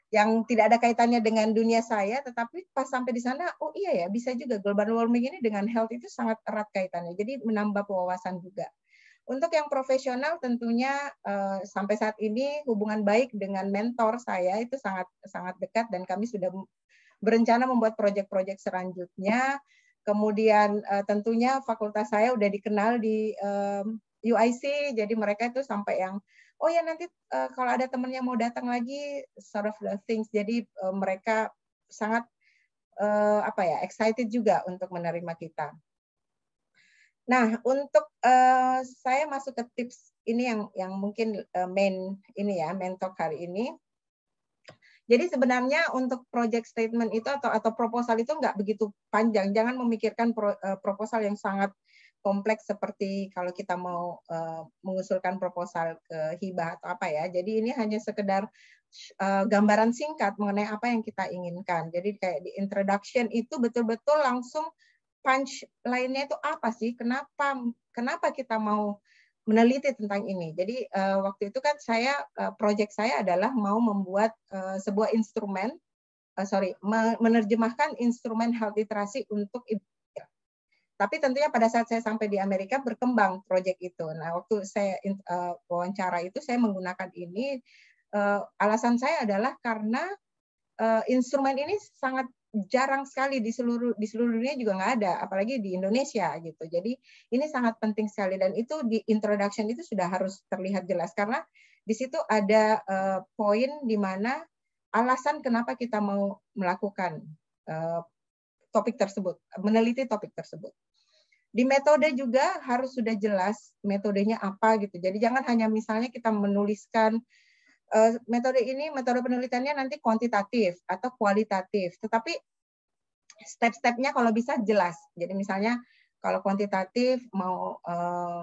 yang tidak ada kaitannya dengan dunia saya, tetapi pas sampai di sana, oh iya ya, bisa juga global warming ini dengan health itu sangat erat kaitannya. Jadi menambah wawasan juga. Untuk yang profesional tentunya sampai saat ini hubungan baik dengan mentor saya itu sangat dekat, dan kami sudah berencana membuat proyek-proyek selanjutnya. Kemudian tentunya fakultas saya udah dikenal di UIC, jadi mereka itu sampai yang oh ya nanti kalau ada temennya mau datang lagi, sort of the things. Jadi mereka sangat excited juga untuk menerima kita. Nah, untuk saya masuk ke tips ini yang mungkin main talk hari ini. Jadi sebenarnya untuk project statement itu atau proposal itu nggak begitu panjang. Jangan memikirkan proposal yang sangat kompleks seperti kalau kita mau mengusulkan proposal ke hibah atau apa ya. Jadi ini hanya sekedar gambaran singkat mengenai apa yang kita inginkan. Jadi kayak di introduction itu betul-betul langsung punch lainnya itu apa sih? Kenapa kita mau meneliti tentang ini? Jadi waktu itu kan project saya adalah mau membuat sebuah instrumen, menerjemahkan instrumen health literasi untuk ibu. Tapi tentunya pada saat saya sampai di Amerika berkembang proyek itu. Nah, waktu saya wawancara itu saya menggunakan ini, alasan saya adalah karena instrumen ini sangat jarang sekali di seluruh dunia juga nggak ada, apalagi di Indonesia gitu. Jadi ini sangat penting sekali, dan itu di introduction itu sudah harus terlihat jelas, karena di situ ada poin di mana alasan kenapa kita mau melakukan topik tersebut, meneliti topik tersebut. Di metode juga harus sudah jelas metodenya apa gitu. Jadi jangan hanya misalnya kita menuliskan metode ini, metode penelitiannya nanti kuantitatif atau kualitatif, tetapi step-stepnya kalau bisa jelas. Jadi misalnya kalau kuantitatif mau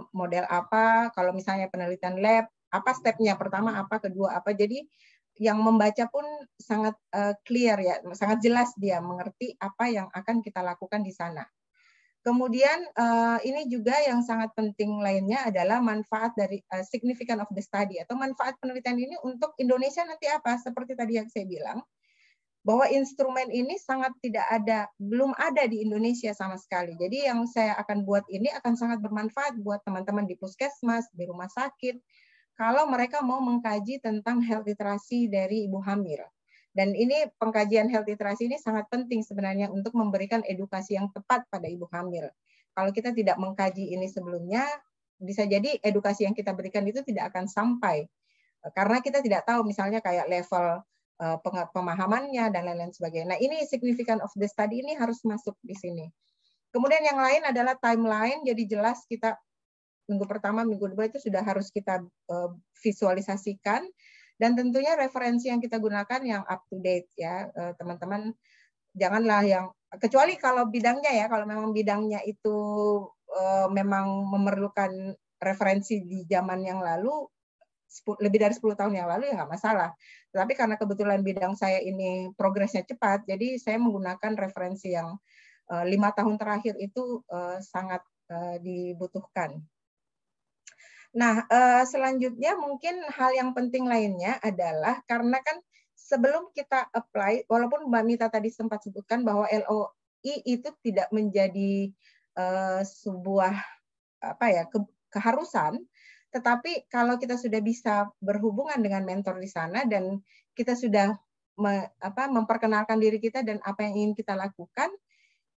model apa, kalau misalnya penelitian lab, apa stepnya, pertama apa, kedua apa. Jadi yang membaca pun sangat clear ya, sangat jelas dia mengerti apa yang akan kita lakukan di sana. Kemudian ini juga yang sangat penting lainnya adalah manfaat dari significant of the study, atau manfaat penelitian ini untuk Indonesia nanti apa? Seperti tadi yang saya bilang, bahwa instrumen ini sangat belum ada di Indonesia sama sekali. Jadi yang saya akan buat ini akan sangat bermanfaat buat teman-teman di puskesmas, di rumah sakit, kalau mereka mau mengkaji tentang health literasi dari ibu hamil. Dan ini pengkajian health literasi ini sangat penting sebenarnya untuk memberikan edukasi yang tepat pada ibu hamil. Kalau kita tidak mengkaji ini sebelumnya, bisa jadi edukasi yang kita berikan itu tidak akan sampai. Karena kita tidak tahu misalnya kayak level pemahamannya dan lain-lain sebagainya. Nah, ini significant of the study ini harus masuk di sini. Kemudian yang lain adalah timeline, jadi jelas kita minggu pertama, minggu kedua itu sudah harus kita visualisasikan. Dan tentunya referensi yang kita gunakan yang up to date ya, teman-teman. Janganlah yang, kecuali kalau bidangnya ya, kalau memang bidangnya itu memang memerlukan referensi di zaman yang lalu, lebih dari 10 tahun yang lalu ya nggak masalah. Tapi karena kebetulan bidang saya ini progresnya cepat, jadi saya menggunakan referensi yang 5 tahun terakhir itu sangat dibutuhkan. Nah, selanjutnya mungkin hal yang penting lainnya adalah karena kan sebelum kita apply, walaupun Mbak Mita tadi sempat sebutkan bahwa LOI itu tidak menjadi sebuah keharusan, tetapi kalau kita sudah bisa berhubungan dengan mentor di sana dan kita sudah memperkenalkan diri kita dan apa yang ingin kita lakukan,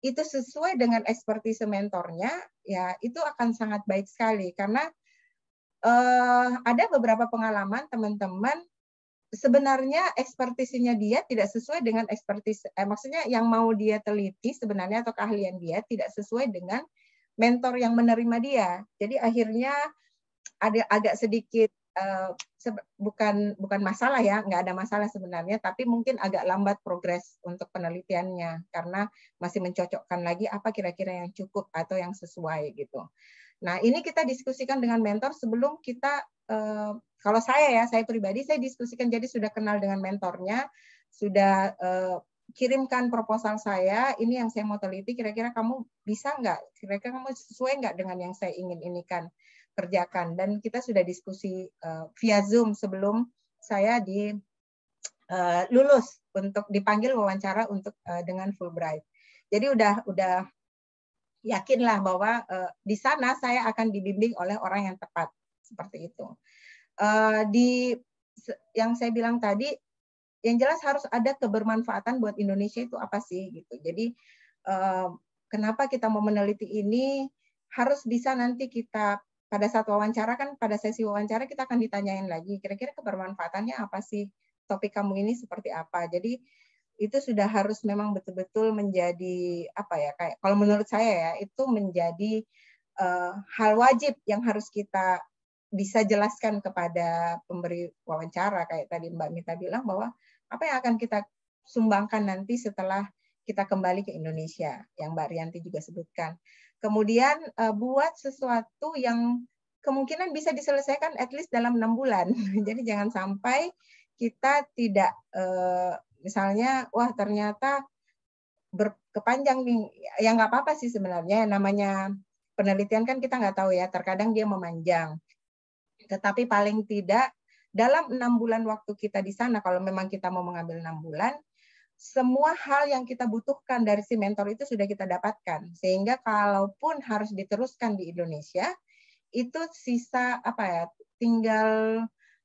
itu sesuai dengan ekspertise mentornya, ya itu akan sangat baik sekali. Karena ada beberapa pengalaman teman-teman sebenarnya ekspertisinya dia tidak sesuai dengan ekspertis, maksudnya yang mau dia teliti sebenarnya atau keahlian dia tidak sesuai dengan mentor yang menerima dia. Jadi akhirnya ada agak sedikit bukan masalah ya, nggak ada masalah sebenarnya, tapi mungkin agak lambat progres untuk penelitiannya karena masih mencocokkan lagi apa kira-kira yang cukup atau yang sesuai gitu. Nah, ini kita diskusikan dengan mentor sebelum kita, kalau saya pribadi, saya diskusikan, jadi sudah kenal dengan mentornya, sudah kirimkan proposal saya, ini yang saya mau teliti, kira-kira kamu bisa nggak? Kira-kira kamu sesuai nggak dengan yang saya ingin kerjakan? Dan kita sudah diskusi via Zoom sebelum saya lulus untuk dipanggil wawancara untuk dengan Fulbright. Jadi udah yakinlah bahwa di sana saya akan dibimbing oleh orang yang tepat, seperti itu. Yang saya bilang tadi, yang jelas harus ada kebermanfaatan buat Indonesia itu apa sih gitu. Jadi kenapa kita mau meneliti ini, harus bisa nanti kita pada saat wawancara kan, pada sesi wawancara kita akan ditanyain lagi, kira-kira kebermanfaatannya apa sih, topik kamu ini seperti apa. Jadi itu sudah harus memang betul-betul menjadi kayak kalau menurut saya ya, itu menjadi hal wajib yang harus kita bisa jelaskan kepada pemberi wawancara, kayak tadi Mbak Mita bilang bahwa apa yang akan kita sumbangkan nanti setelah kita kembali ke Indonesia, yang Mbak Rianti juga sebutkan. Kemudian buat sesuatu yang kemungkinan bisa diselesaikan at least dalam 6 bulan. Jadi jangan sampai kita tidak misalnya, wah ternyata berkepanjang nih, ya nggak apa-apa sih sebenarnya, namanya penelitian kan kita nggak tahu ya, terkadang dia memanjang. Tetapi paling tidak dalam 6 bulan waktu kita di sana, kalau memang kita mau mengambil 6 bulan, semua hal yang kita butuhkan dari si mentor itu sudah kita dapatkan. Sehingga kalaupun harus diteruskan di Indonesia, itu sisa tinggal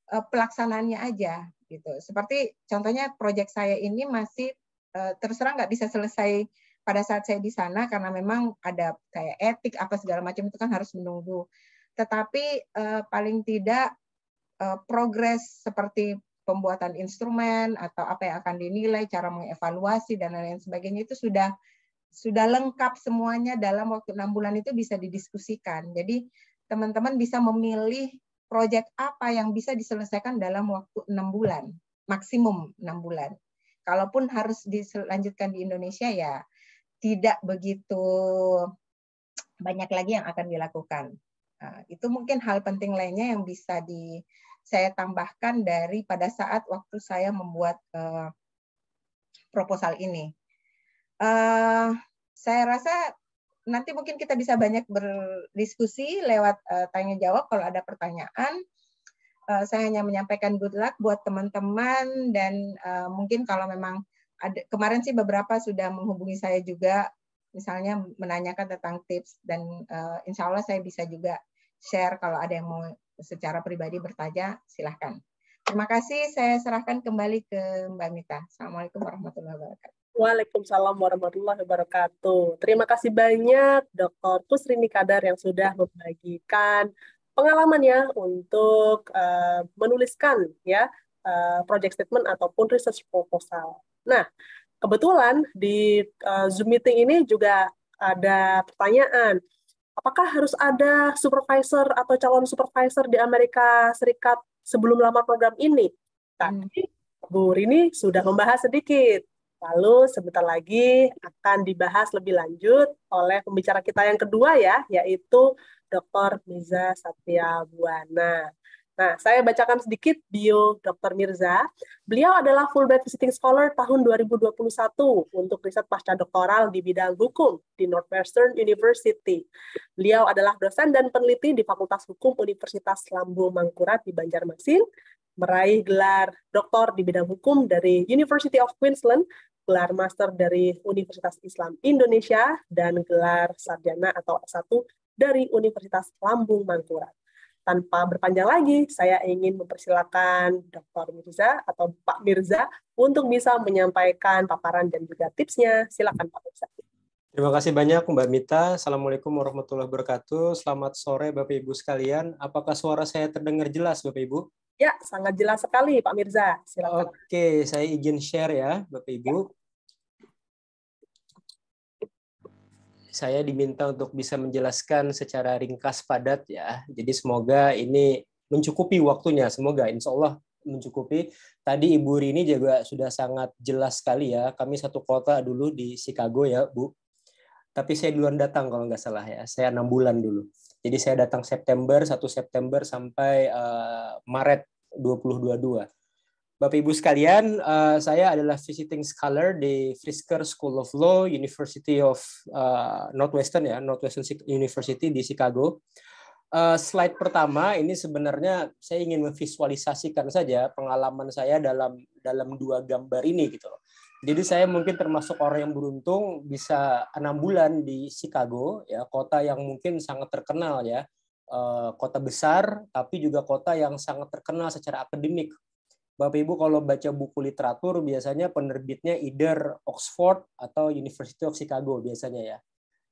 pelaksanaannya aja. Gitu. Seperti contohnya proyek saya ini masih terus terang nggak bisa selesai pada saat saya di sana karena memang ada kayak etik apa segala macam itu kan harus menunggu. Tetapi paling tidak progres seperti pembuatan instrumen atau apa yang akan dinilai, cara mengevaluasi dan lain-lain sebagainya itu sudah lengkap semuanya dalam waktu 6 bulan itu bisa didiskusikan. Jadi teman-teman bisa memilih proyek apa yang bisa diselesaikan dalam waktu 6 bulan, maksimum 6 bulan. Kalaupun harus dilanjutkan di Indonesia ya tidak begitu banyak lagi yang akan dilakukan. Nah, itu mungkin hal penting lainnya yang bisa saya tambahkan dari pada saat waktu saya membuat proposal ini. Saya rasa nanti mungkin kita bisa banyak berdiskusi lewat tanya jawab kalau ada pertanyaan. Saya hanya menyampaikan good luck buat teman-teman dan mungkin kalau memang ada, kemarin sih beberapa sudah menghubungi saya juga, misalnya menanyakan tentang tips dan insya Allah saya bisa juga share kalau ada yang mau secara pribadi bertanya, silahkan. Terima kasih, saya serahkan kembali ke Mbak Mita. Assalamualaikum warahmatullahi wabarakatuh. Waalaikumsalam warahmatullahi wabarakatuh. Terima kasih banyak Dr. Kusrini Kadar yang sudah membagikan pengalamannya untuk menuliskan ya project statement ataupun research proposal. Nah, kebetulan di Zoom meeting ini juga ada pertanyaan, apakah harus ada supervisor atau calon supervisor di Amerika Serikat sebelum lamar program ini? Tapi Bu Rini sudah membahas sedikit. Lalu sebentar lagi akan dibahas lebih lanjut oleh pembicara kita yang kedua ya, yaitu Dr. Mirza Satya Buwana. Nah, saya bacakan sedikit bio Dr. Mirza. Beliau adalah Fulbright Visiting Scholar tahun 2021 untuk riset pasca doktoral di bidang hukum di Northwestern University. Beliau adalah dosen dan peneliti di Fakultas Hukum Universitas Lambung Mangkurat di Banjarmasin, meraih gelar doktor di bidang hukum dari University of Queensland, gelar master dari Universitas Islam Indonesia, dan gelar sarjana atau S1 dari Universitas Lambung Mangkurat. Tanpa berpanjang lagi, saya ingin mempersilakan Dr. Mirza atau Pak Mirza untuk bisa menyampaikan paparan dan juga tipsnya. Silakan Pak Mirza. Terima kasih banyak Mbak Mita. Assalamualaikum warahmatullahi wabarakatuh. Selamat sore Bapak Ibu sekalian. Apakah suara saya terdengar jelas Bapak Ibu? Ya, sangat jelas sekali Pak Mirza. Silakan. Oke, saya izin share ya Bapak Ibu. Saya diminta untuk bisa menjelaskan secara ringkas padat ya. Jadi semoga ini mencukupi waktunya. Semoga insya Allah mencukupi. Tadi Ibu Rini juga sudah sangat jelas sekali ya. Kami satu kota dulu di Chicago ya Bu. Tapi saya duluan datang kalau nggak salah ya. Saya 6 bulan dulu. Jadi saya datang September, 1 September sampai Maret 2022. Bapak Ibu sekalian, saya adalah visiting scholar di Frisker School of Law, University of Northwestern University di Chicago. Slide pertama ini sebenarnya saya ingin memvisualisasikan saja pengalaman saya dalam 2 gambar ini gitu loh. Jadi saya mungkin termasuk orang yang beruntung bisa 6 bulan di Chicago, ya kota yang mungkin sangat terkenal ya, kota besar tapi juga kota yang sangat terkenal secara akademik. Bapak Ibu kalau baca buku literatur biasanya penerbitnya either Oxford atau University of Chicago biasanya ya.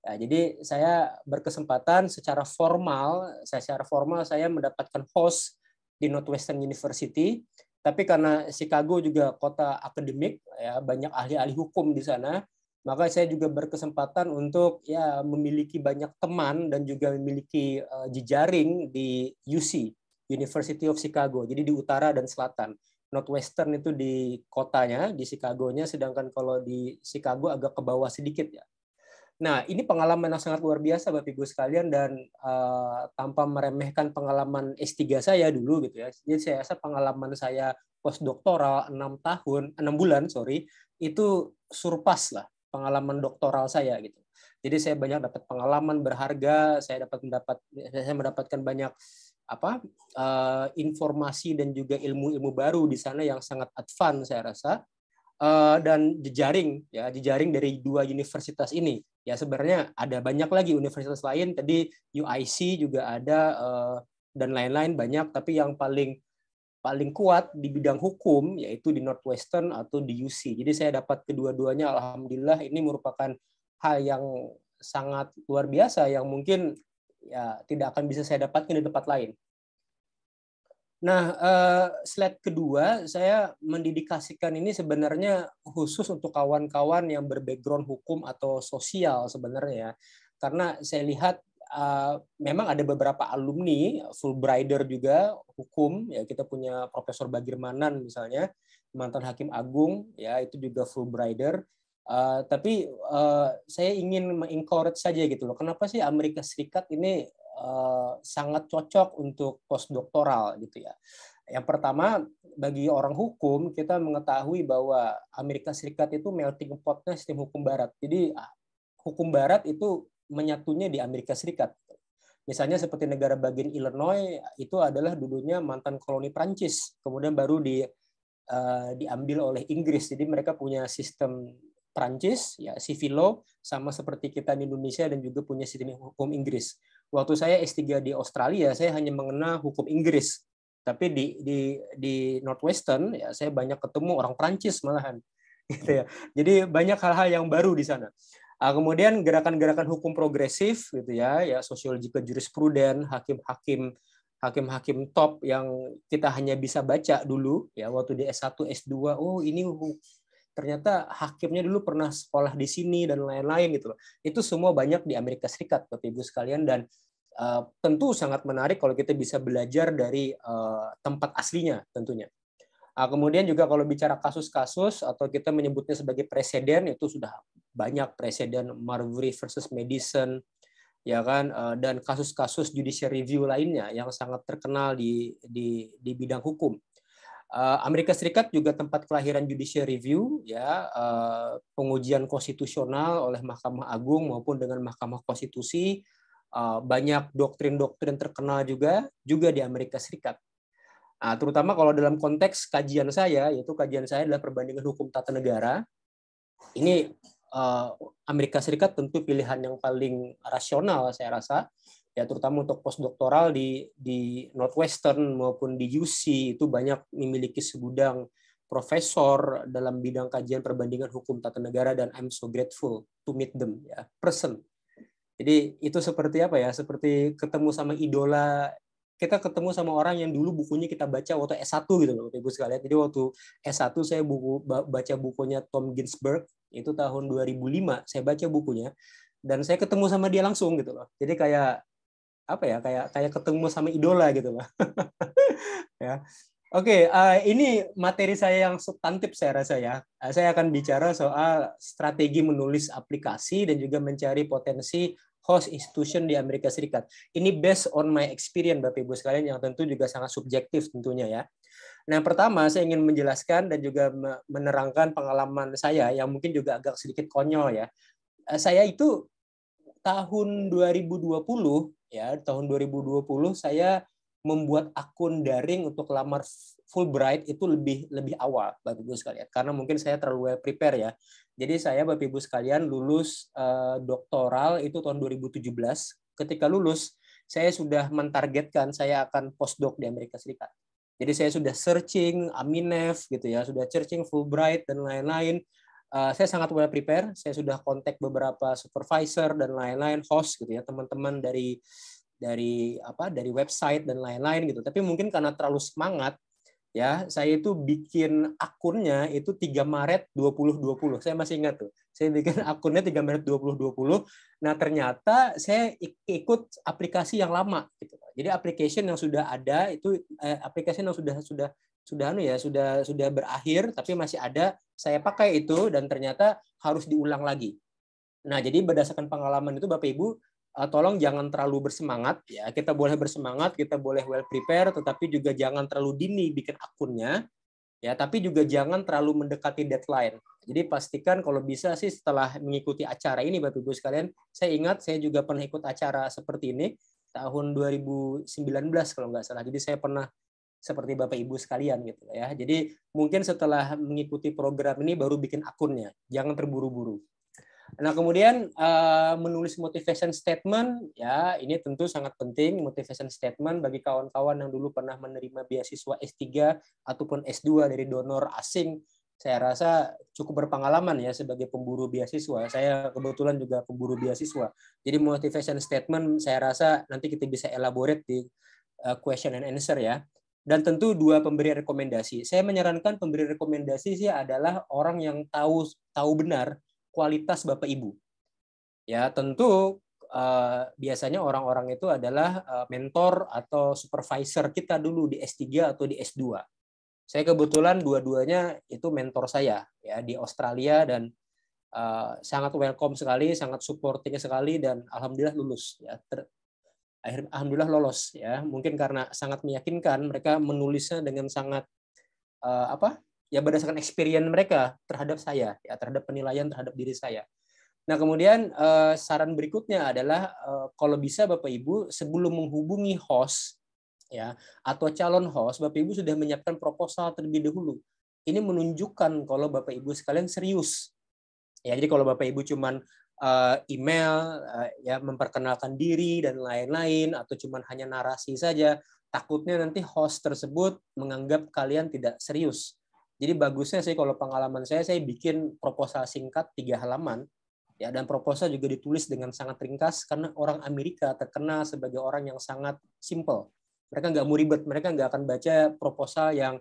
Ya jadi saya berkesempatan secara formal saya mendapatkan host di Northwestern University, tapi karena Chicago juga kota akademik ya banyak ahli-ahli hukum di sana, maka saya juga berkesempatan untuk ya memiliki banyak teman dan juga memiliki jejaring di UC, University of Chicago. Jadi di utara dan selatan. Northwestern itu di kotanya, di Chicago-nya, sedangkan kalau di Chicago agak ke bawah sedikit ya. Nah, ini pengalaman yang sangat luar biasa Bapak Ibu sekalian dan tanpa meremehkan pengalaman S3 saya dulu gitu ya. Jadi saya rasa pengalaman saya postdoktoral 6 bulan, itu surpass lah pengalaman doktoral saya gitu. Jadi saya banyak dapat pengalaman berharga, saya mendapatkan banyak informasi dan juga ilmu-ilmu baru di sana yang sangat advance saya rasa, dan jejaring dari 2 universitas ini ya. Sebenarnya ada banyak lagi universitas lain, tadi UIC juga ada dan lain-lain banyak, tapi yang paling paling kuat di bidang hukum, yaitu di Northwestern atau di UC. Jadi saya dapat kedua-duanya, alhamdulillah. Ini merupakan hal yang sangat luar biasa yang mungkin ya tidak akan bisa saya dapatkan di tempat lain. Nah, slide kedua, saya mendedikasikan ini sebenarnya khusus untuk kawan-kawan yang berbackground hukum atau sosial sebenarnya, karena saya lihat memang ada beberapa alumni Fulbrighter juga hukum, ya kita punya Profesor Bagirmanan misalnya, mantan Hakim Agung, ya itu juga Fulbrighter. Tapi saya ingin mengencourage saja gitu loh. Kenapa sih Amerika Serikat ini sangat cocok untuk postdoktoral gitu ya? Yang pertama, bagi orang hukum kita mengetahui bahwa Amerika Serikat itu melting pot-nya sistem hukum Barat. Jadi hukum Barat itu menyatunya di Amerika Serikat. Misalnya seperti negara bagian Illinois itu adalah dulunya mantan koloni Prancis, kemudian baru diambil oleh Inggris. Jadi mereka punya sistem Prancis, ya civil law, sama seperti kita di Indonesia dan juga punya sistem hukum Inggris. Waktu saya S3 di Australia, saya hanya mengenal hukum Inggris. Tapi di Northwestern, ya saya banyak ketemu orang Prancis malahan. Gitu ya. Jadi banyak hal-hal yang baru di sana. Kemudian gerakan-gerakan hukum progresif gitu ya sociological jurisprudence, hakim-hakim top yang kita hanya bisa baca dulu ya waktu di S1, S2, oh ini ternyata hakimnya dulu pernah sekolah di sini dan lain-lain gitu loh. Itu semua banyak di Amerika Serikat Bapak Ibu sekalian, dan tentu sangat menarik kalau kita bisa belajar dari tempat aslinya tentunya. Kemudian juga kalau bicara kasus-kasus atau kita menyebutnya sebagai preseden, itu sudah banyak preseden Marbury versus Madison, ya kan, dan kasus-kasus judicial review lainnya yang sangat terkenal di bidang hukum. Amerika Serikat juga tempat kelahiran judicial review, ya pengujian konstitusional oleh Mahkamah Agung maupun dengan Mahkamah Konstitusi, banyak doktrin-doktrin terkenal juga di Amerika Serikat. Terutama kalau dalam konteks kajian saya, yaitu kajian saya adalah perbandingan hukum tata negara. Ini Amerika Serikat tentu pilihan yang paling rasional saya rasa, ya terutama untuk postdoktoral di Northwestern maupun di UC itu banyak memiliki segudang profesor dalam bidang kajian perbandingan hukum tata negara, dan I'm so grateful to meet them ya person. Jadi itu seperti apa ya? Seperti ketemu sama idola. Kita ketemu sama orang yang dulu bukunya kita baca waktu S1 gitu loh, Ibu sekalian. Jadi waktu S1 saya baca bukunya Tom Ginsberg, itu tahun 2005 saya baca bukunya, dan saya ketemu sama dia langsung gitu loh. Jadi kayak apa ya? Kayak ketemu sama idola gitu loh. Ya. Oke, ini materi saya yang substantif saya rasa ya. Saya akan bicara soal strategi menulis aplikasi dan juga mencari potensi host institution di Amerika Serikat. Ini based on my experience Bapak Ibu sekalian, yang tentu juga sangat subjektif tentunya ya. Nah, yang pertama saya ingin menjelaskan dan juga menerangkan pengalaman saya yang mungkin juga agak sedikit konyol ya. Saya itu tahun 2020 ya, tahun 2020 saya membuat akun daring untuk lamar Fulbright itu lebih awal Bapak Ibu sekalian, karena mungkin saya terlalu well prepare ya. Jadi saya Bapak Ibu sekalian lulus doktoral itu tahun 2017. Ketika lulus saya sudah mentargetkan saya akan postdoc di Amerika Serikat. Jadi saya sudah searching Aminef gitu ya, sudah searching Fulbright dan lain-lain. Saya sangat well prepare. Saya sudah kontak beberapa supervisor dan lain-lain, host gitu ya, teman-teman dari website dan lain-lain gitu. Tapi mungkin karena terlalu semangat ya, saya itu bikin akunnya itu 3 Maret 2020. Saya masih ingat tuh. Saya bikin akunnya 3 Maret 2020. Nah, ternyata saya ikut aplikasi yang lama gitu. Jadi application yang sudah ada itu application yang sudah berakhir tapi masih ada, saya pakai itu dan ternyata harus diulang lagi. Nah, jadi berdasarkan pengalaman itu Bapak Ibu, tolong jangan terlalu bersemangat ya. Kita boleh bersemangat, kita boleh well prepare, tetapi juga jangan terlalu dini bikin akunnya ya, tapi juga jangan terlalu mendekati deadline. Jadi pastikan kalau bisa sih setelah mengikuti acara ini Bapak Ibu sekalian, saya ingat saya juga pernah ikut acara seperti ini tahun 2019 kalau nggak salah. Jadi saya pernah seperti Bapak Ibu sekalian gitu ya. Jadi mungkin setelah mengikuti program ini baru bikin akunnya. Jangan terburu-buru. Nah, kemudian menulis motivation statement, ya ini tentu sangat penting. Motivation statement bagi kawan-kawan yang dulu pernah menerima beasiswa S3 ataupun S2 dari donor asing, saya rasa cukup berpengalaman ya sebagai pemburu beasiswa. Saya kebetulan juga pemburu beasiswa. Jadi motivation statement saya rasa nanti kita bisa elaborate di question and answer ya. Dan tentu dua pemberi rekomendasi. Saya menyarankan pemberi rekomendasi sih adalah orang yang tahu benar kualitas Bapak Ibu. Ya, tentu biasanya orang-orang itu adalah mentor atau supervisor kita dulu di S3 atau di S2. Saya kebetulan dua-duanya itu mentor saya ya di Australia dan sangat welcome sekali, sangat supporting sekali dan alhamdulillah lulus ya. Alhamdulillah lolos ya. Mungkin karena sangat meyakinkan mereka menulisnya dengan sangat ya berdasarkan experience mereka terhadap saya ya, terhadap penilaian terhadap diri saya. Nah, kemudian saran berikutnya adalah kalau bisa Bapak Ibu sebelum menghubungi host ya atau calon host, Bapak Ibu sudah menyiapkan proposal terlebih dahulu. Ini menunjukkan kalau Bapak Ibu sekalian serius. Ya, jadi kalau Bapak Ibu cuman email ya memperkenalkan diri dan lain-lain atau cuman hanya narasi saja, takutnya nanti host tersebut menganggap kalian tidak serius. Jadi bagusnya sih kalau pengalaman saya bikin proposal singkat 3 halaman ya, dan proposal juga ditulis dengan sangat ringkas karena orang Amerika terkenal sebagai orang yang sangat simple. Mereka nggak mau ribet, mereka nggak akan baca proposal yang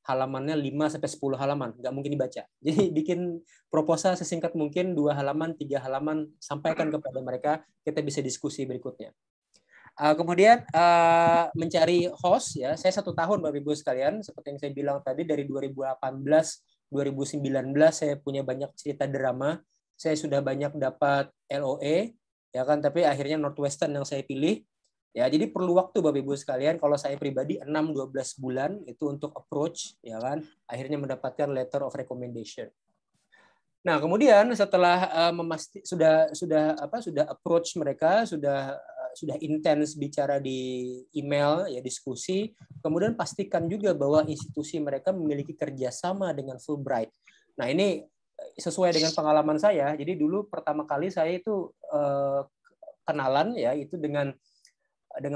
halamannya 5-10 halaman, nggak mungkin dibaca. Jadi bikin proposal sesingkat mungkin 2 halaman, 3 halaman, sampaikan kepada mereka, kita bisa diskusi berikutnya. Kemudian mencari host ya, saya 1 tahun Bapak Ibu sekalian, seperti yang saya bilang tadi dari 2018, 2019 saya punya banyak cerita drama, saya sudah banyak dapat LOE, ya kan, tapi akhirnya Northwestern yang saya pilih. Ya, jadi perlu waktu Bapak Ibu sekalian. Kalau saya pribadi 6-12 bulan itu untuk approach, ya kan. Akhirnya mendapatkan letter of recommendation. Nah, kemudian setelah sudah approach mereka, sudah intens bicara di email ya, diskusi, kemudian pastikan juga bahwa institusi mereka memiliki kerjasama dengan Fulbright. Nah, ini sesuai dengan pengalaman saya. Jadi dulu pertama kali saya itu kenalan ya itu dengan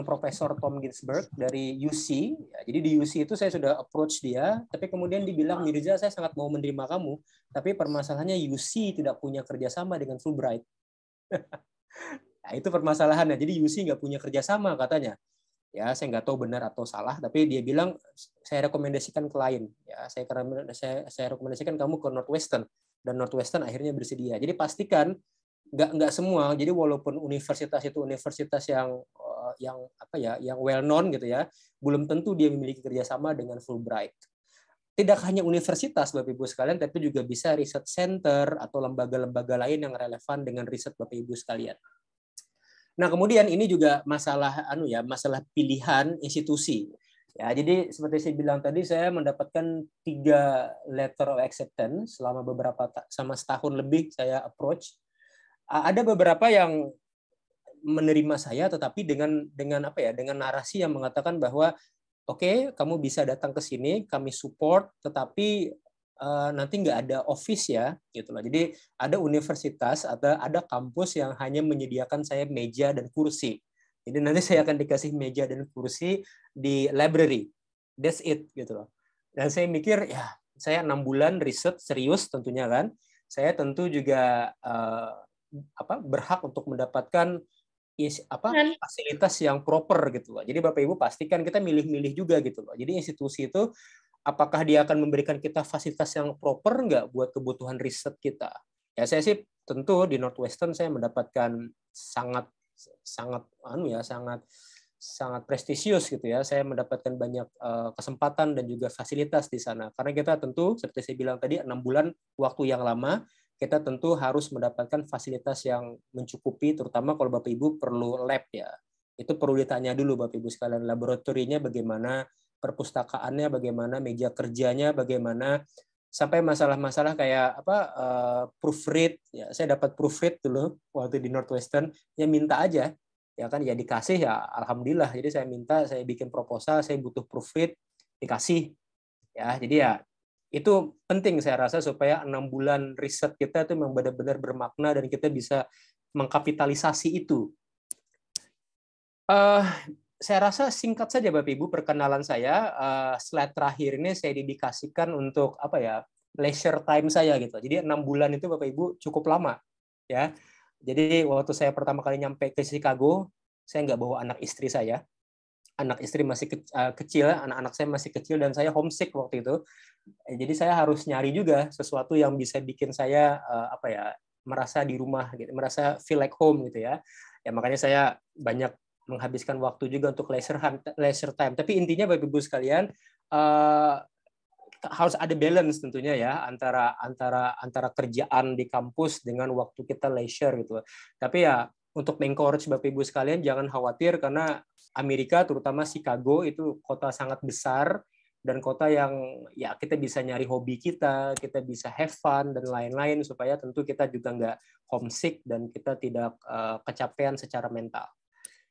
Profesor Tom Ginsberg dari UC. Ya, jadi di UC itu saya sudah approach dia, tapi kemudian dibilang, Mirza, saya sangat mau menerima kamu, tapi permasalahannya UC tidak punya kerjasama dengan Fulbright. Nah, itu permasalahannya. Jadi UC nggak punya kerjasama katanya. Ya, saya nggak tahu benar atau salah, tapi dia bilang saya rekomendasikan ke lain. Ya, saya rekomendasikan kamu ke Northwestern, dan Northwestern akhirnya bersedia. Jadi pastikan nggak semua. Jadi walaupun universitas itu universitas yang well known gitu ya, belum tentu dia memiliki kerjasama dengan Fulbright. Tidak hanya universitas Bapak Ibu sekalian, tapi juga bisa research center atau lembaga-lembaga lain yang relevan dengan riset Bapak Ibu sekalian. Nah, kemudian ini juga masalah pilihan institusi. Ya, jadi seperti saya bilang tadi, saya mendapatkan 3 letter of acceptance selama setahun lebih saya approach. Ada beberapa yang menerima saya, tetapi dengan narasi yang mengatakan bahwa oke, kamu bisa datang ke sini, kami support, tetapi nanti nggak ada office ya, gitu loh. Jadi ada universitas atau ada kampus yang hanya menyediakan saya meja dan kursi. Jadi nanti saya akan dikasih meja dan kursi di library. That's it, gitu loh. Dan saya mikir ya, saya 6 bulan riset serius tentunya kan. Saya tentu juga berhak untuk mendapatkan fasilitas yang proper gitu loh. Jadi Bapak Ibu pastikan kita milih-milih juga gitu loh. Jadi institusi itu apakah dia akan memberikan kita fasilitas yang proper nggak buat kebutuhan riset kita. Ya saya sih tentu di Northwestern saya mendapatkan sangat prestisius gitu ya. Saya mendapatkan banyak kesempatan dan juga fasilitas di sana. Karena kita tentu seperti saya bilang tadi 6 bulan waktu yang lama, kita tentu harus mendapatkan fasilitas yang mencukupi, terutama kalau Bapak Ibu perlu lab ya. Itu perlu ditanya dulu Bapak Ibu sekalian, laboratorinya bagaimana, perpustakaannya bagaimana, meja kerjanya bagaimana, sampai masalah-masalah kayak proofread. Ya, saya dapat proofread dulu waktu di Northwestern, ya minta aja. Ya kan, ya dikasih ya alhamdulillah. Jadi saya minta, saya bikin proposal, saya butuh proofread, dikasih. Ya, jadi ya Itu penting saya rasa supaya 6 bulan riset kita itu memang benar-benar bermakna dan kita bisa mengkapitalisasi itu. Saya rasa singkat saja Bapak Ibu perkenalan saya. Slide terakhir ini saya dedikasikan untuk leisure time saya gitu. Jadi 6 bulan itu Bapak Ibu cukup lama ya. Jadi waktu saya pertama kali nyampe ke Chicago, saya nggak bawa anak istri saya. Anak istri masih kecil, anak-anak saya masih kecil dan saya homesick waktu itu. Jadi saya harus nyari juga sesuatu yang bisa bikin saya merasa di rumah gitu, merasa feel like home gitu ya. Ya makanya saya banyak menghabiskan waktu juga untuk leisure time. Tapi intinya Bapak Ibu sekalian harus ada balance tentunya ya antara kerjaan di kampus dengan waktu kita leisure gitu. Tapi ya untuk mengencourage Bapak Ibu sekalian jangan khawatir karena Amerika terutama Chicago itu kota sangat besar dan kota yang ya kita bisa nyari hobi kita bisa have fun dan lain-lain supaya tentu kita juga nggak homesick dan kita tidak kecapean secara mental.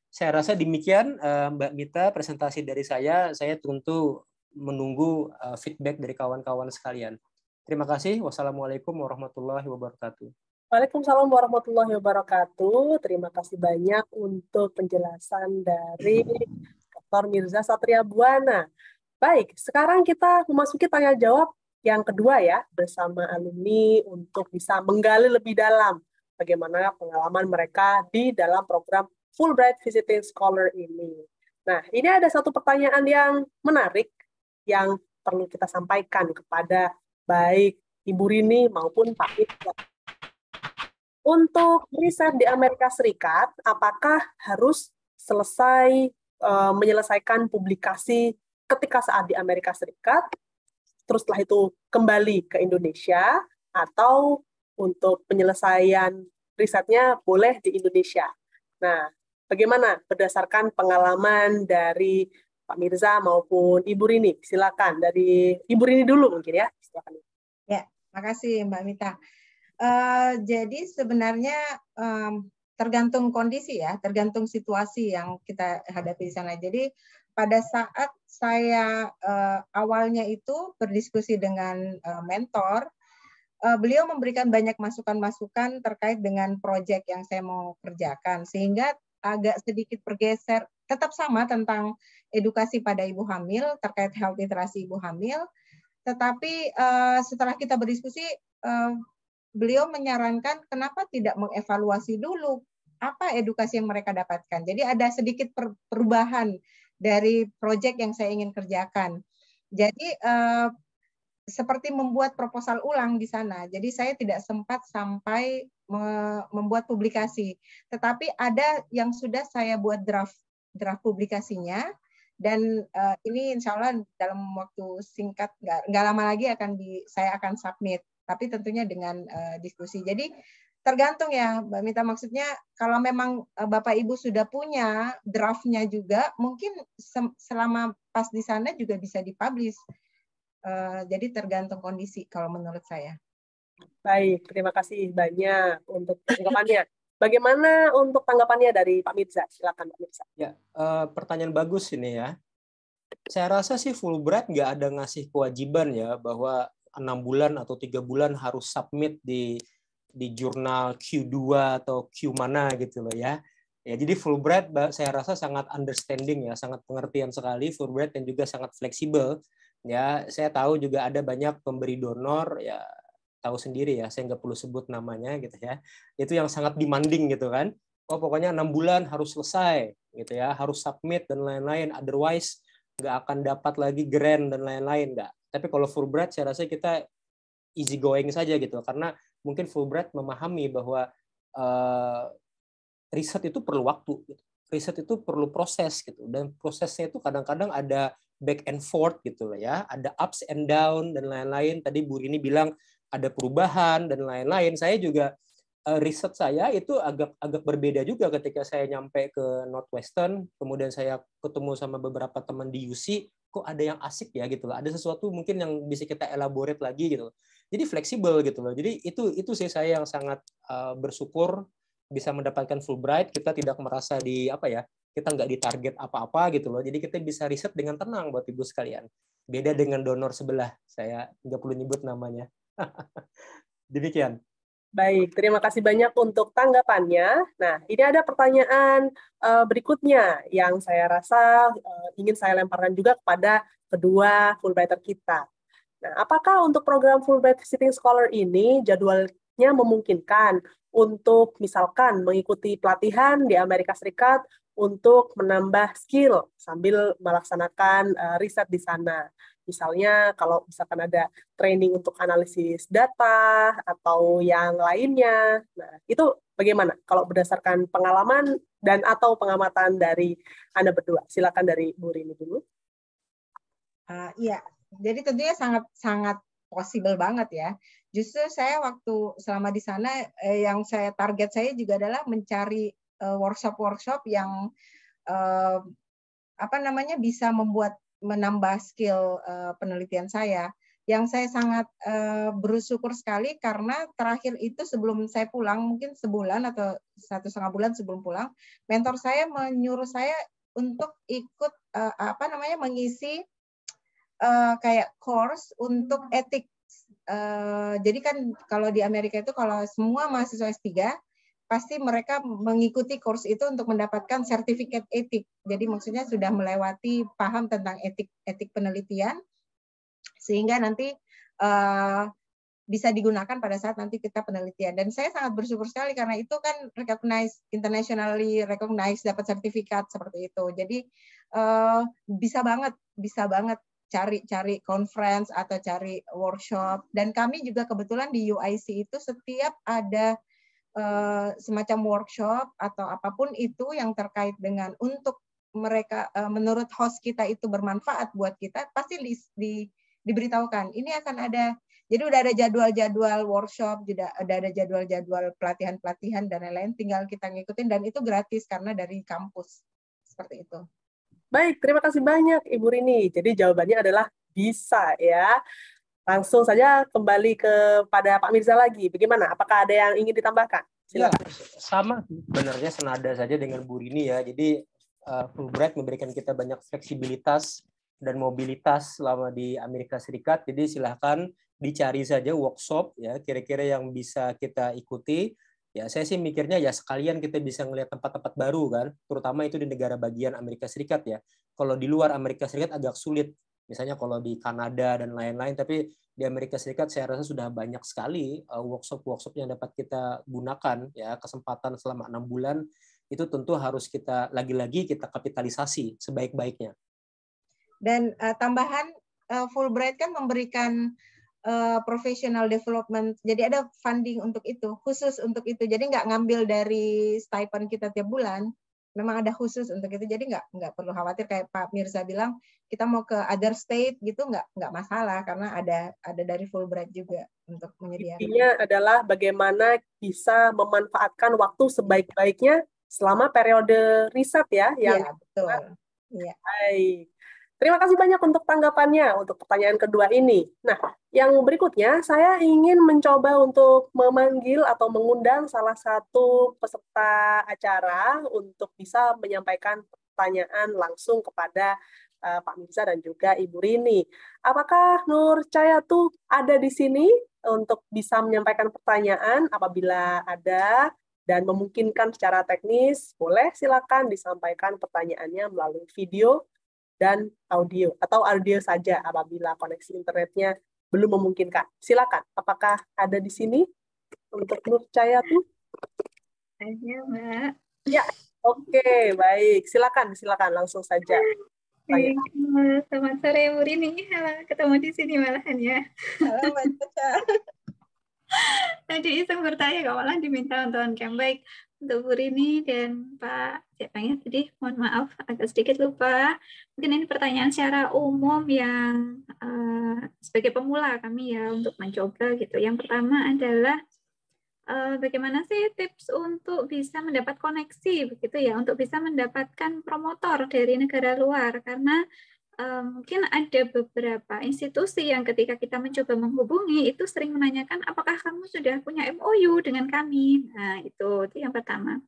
Saya rasa demikian Mbak Mita presentasi dari saya tentu menunggu feedback dari kawan-kawan sekalian. Terima kasih. Wassalamualaikum warahmatullahi wabarakatuh. Waalaikumsalam warahmatullahi wabarakatuh. Terima kasih banyak untuk penjelasan dari Dr. Mirza Satria Buwana. Baik, sekarang kita memasuki tanya jawab yang kedua ya, bersama alumni untuk bisa menggali lebih dalam bagaimana pengalaman mereka di dalam program Fulbright Visiting Scholar ini. Nah, ini ada satu pertanyaan yang menarik yang perlu kita sampaikan kepada baik Ibu Rini maupun Pak Mirza. Untuk riset di Amerika Serikat, apakah harus menyelesaikan publikasi ketika saat di Amerika Serikat, terus setelah itu kembali ke Indonesia, atau untuk penyelesaian risetnya boleh di Indonesia? Nah, bagaimana berdasarkan pengalaman dari Pak Mirza maupun Ibu Rini? Silakan dari Ibu Rini dulu mungkin ya. Silakan. Ya, makasih Mbak Mita. Jadi sebenarnya tergantung kondisi ya, tergantung situasi yang kita hadapi di sana. Jadi pada saat saya awalnya itu berdiskusi dengan mentor, beliau memberikan banyak masukan-masukan terkait dengan proyek yang saya mau kerjakan, sehingga agak sedikit bergeser, tetap sama tentang edukasi pada ibu hamil, terkait health literasi ibu hamil, tetapi setelah kita berdiskusi, beliau menyarankan kenapa tidak mengevaluasi dulu apa edukasi yang mereka dapatkan. Jadi ada sedikit perubahan dari proyek yang saya ingin kerjakan. Jadi seperti membuat proposal ulang di sana. Jadi saya tidak sempat sampai membuat publikasi. Tetapi ada yang sudah saya buat draft publikasinya. Dan ini insya Allah dalam waktu singkat, nggak lama lagi saya akan submit. Tapi tentunya dengan diskusi. Jadi tergantung ya Mbak Mita, maksudnya kalau memang Bapak Ibu sudah punya draftnya juga, mungkin selama pas di sana juga bisa dipublish. Jadi tergantung kondisi kalau menurut saya. Baik, terima kasih banyak untuk tanggapannya. Bagaimana untuk tanggapannya dari Pak Mirza? Silakan Pak Mirza. Ya, pertanyaan bagus ini ya. Saya rasa sih Fulbright nggak ada ngasih kewajiban ya bahwa 6 bulan atau 3 bulan harus submit di jurnal Q2 atau Q mana gitu loh ya. Ya jadi Fulbright saya rasa sangat understanding ya, sangat pengertian sekali Fulbright dan juga sangat fleksibel. Ya, saya tahu juga ada banyak pemberi donor ya, tahu sendiri ya, saya nggak perlu sebut namanya gitu ya. Itu yang sangat demanding gitu kan. Oh pokoknya 6 bulan harus selesai gitu ya, harus submit dan lain-lain, otherwise nggak akan dapat lagi grant dan lain-lain nggak. Tapi kalau Fulbright saya rasa kita easy going saja gitu, karena mungkin Fulbright memahami bahwa riset itu perlu waktu, gitu. Riset itu perlu proses gitu, dan prosesnya itu kadang-kadang ada back and forth gitu ya, ada ups and down dan lain-lain. Tadi Bu Rini bilang ada perubahan dan lain-lain. Saya juga riset saya itu agak berbeda juga ketika saya nyampe ke Northwestern, kemudian saya ketemu sama beberapa teman di UC, kok ada yang asik ya gitu loh. Ada sesuatu mungkin yang bisa kita elaborate lagi gitu. Jadi fleksibel gitu loh. Jadi itu sih saya yang sangat bersyukur bisa mendapatkan Fulbright, kita tidak merasa kita nggak ditarget apa-apa gitu loh. Jadi kita bisa riset dengan tenang buat Ibu sekalian. Beda dengan donor sebelah, saya nggak perlu nyebut namanya. Demikian. Baik, terima kasih banyak untuk tanggapannya. Nah, ini ada pertanyaan berikutnya yang saya rasa ingin saya lemparkan juga kepada kedua Fulbrighter kita. Nah, apakah untuk program Fulbright Visiting Scholar ini jadwalnya memungkinkan untuk misalkan mengikuti pelatihan di Amerika Serikat untuk menambah skill sambil melaksanakan riset di sana? Misalnya kalau misalkan ada training untuk analisis data atau yang lainnya. Nah, itu bagaimana kalau berdasarkan pengalaman dan atau pengamatan dari Anda berdua? Silakan dari Bu Rini dulu. Iya, jadi tentunya sangat possible banget ya. Justru saya waktu selama di sana yang target saya juga adalah mencari workshop-workshop yang bisa menambah skill penelitian saya. Yang saya sangat bersyukur sekali karena terakhir itu sebelum saya pulang, mungkin sebulan atau 1,5 bulan sebelum pulang, mentor saya menyuruh saya untuk ikut mengisi kayak course untuk etik. Jadi kan kalau di Amerika itu kalau semua mahasiswa S3 pasti mereka mengikuti course itu untuk mendapatkan sertifikat etik. Jadi maksudnya sudah melewati paham tentang etik penelitian sehingga nanti bisa digunakan pada saat nanti kita penelitian. Dan saya sangat bersyukur sekali karena itu kan internationally recognized, dapat sertifikat seperti itu. Jadi bisa banget cari conference atau cari workshop. Dan kami juga kebetulan di UIC itu setiap ada semacam workshop atau apapun itu yang terkait dengan untuk mereka menurut host kita itu bermanfaat buat kita, pasti diberitahukan. Ini akan ada, jadi udah ada jadwal-jadwal workshop, udah ada jadwal-jadwal pelatihan-pelatihan dan lain-lain, tinggal kita ngikutin dan itu gratis karena dari kampus. Seperti itu. Baik, terima kasih banyak Ibu Rini. Jadi jawabannya adalah bisa ya. Langsung saja kembali kepada Pak Mirza lagi. Bagaimana? Apakah ada yang ingin ditambahkan? Silakan. Ya, sama sebenarnya senada saja dengan Bu Rini ya. Jadi Fulbright memberikan kita banyak fleksibilitas dan mobilitas selama di Amerika Serikat. Jadi silahkan dicari saja workshop ya kira-kira yang bisa kita ikuti. Ya, saya sih mikirnya ya sekalian kita bisa ngelihat tempat-tempat baru kan, terutama itu di negara bagian Amerika Serikat ya. Kalau di luar Amerika Serikat agak sulit. Misalnya kalau di Kanada dan lain-lain, tapi di Amerika Serikat saya rasa sudah banyak sekali workshop-workshop yang dapat kita gunakan ya, kesempatan selama 6 bulan itu tentu harus kita lagi-lagi kita kapitalisasi sebaik-baiknya. Dan tambahan Fulbright kan memberikan professional development, jadi ada funding untuk itu, khusus untuk itu. Jadi nggak ngambil dari stipend kita tiap bulan, memang ada khusus untuk itu. Jadi nggak perlu khawatir kayak Pak Mirza bilang kita mau ke other state gitu nggak masalah karena ada dari Fulbright juga untuk menyediakan. Intinya adalah bagaimana bisa memanfaatkan waktu sebaik-baiknya selama periode riset ya. Iya, betul. Iya. Baik. Terima kasih banyak untuk tanggapannya untuk pertanyaan kedua ini. Nah, yang berikutnya saya ingin mencoba untuk memanggil atau mengundang salah satu peserta acara untuk bisa menyampaikan pertanyaan langsung kepada Pak Mirza dan juga Ibu Rini. Apakah Nur Cayatu ada di sini untuk bisa menyampaikan pertanyaan? Apabila ada dan memungkinkan secara teknis, boleh silakan disampaikan pertanyaannya melalui video dan audio, atau audio saja apabila koneksi internetnya belum memungkinkan. Silakan, apakah ada di sini untuk Nur Cayatu? Ada, Mbak. Ya, oke, baik. Silakan langsung saja. Baik, selamat sore Bu Rini. Ketemu di sini malahan ya. Halo, Mbak Caca. Tadi iseng bertanya, kok malah diminta untuk on-cam. Baik, untuk Bu Rini dan Pak siapanya tadi, mohon maaf agak sedikit lupa. Mungkin ini pertanyaan secara umum yang sebagai pemula kami ya untuk mencoba gitu. Yang pertama adalah bagaimana sih tips untuk bisa mendapat koneksi begitu ya, untuk bisa mendapatkan promotor dari negara luar, karena mungkin ada beberapa institusi yang ketika kita mencoba menghubungi itu sering menanyakan apakah kamu sudah punya MOU dengan kami. Nah, itu yang pertama.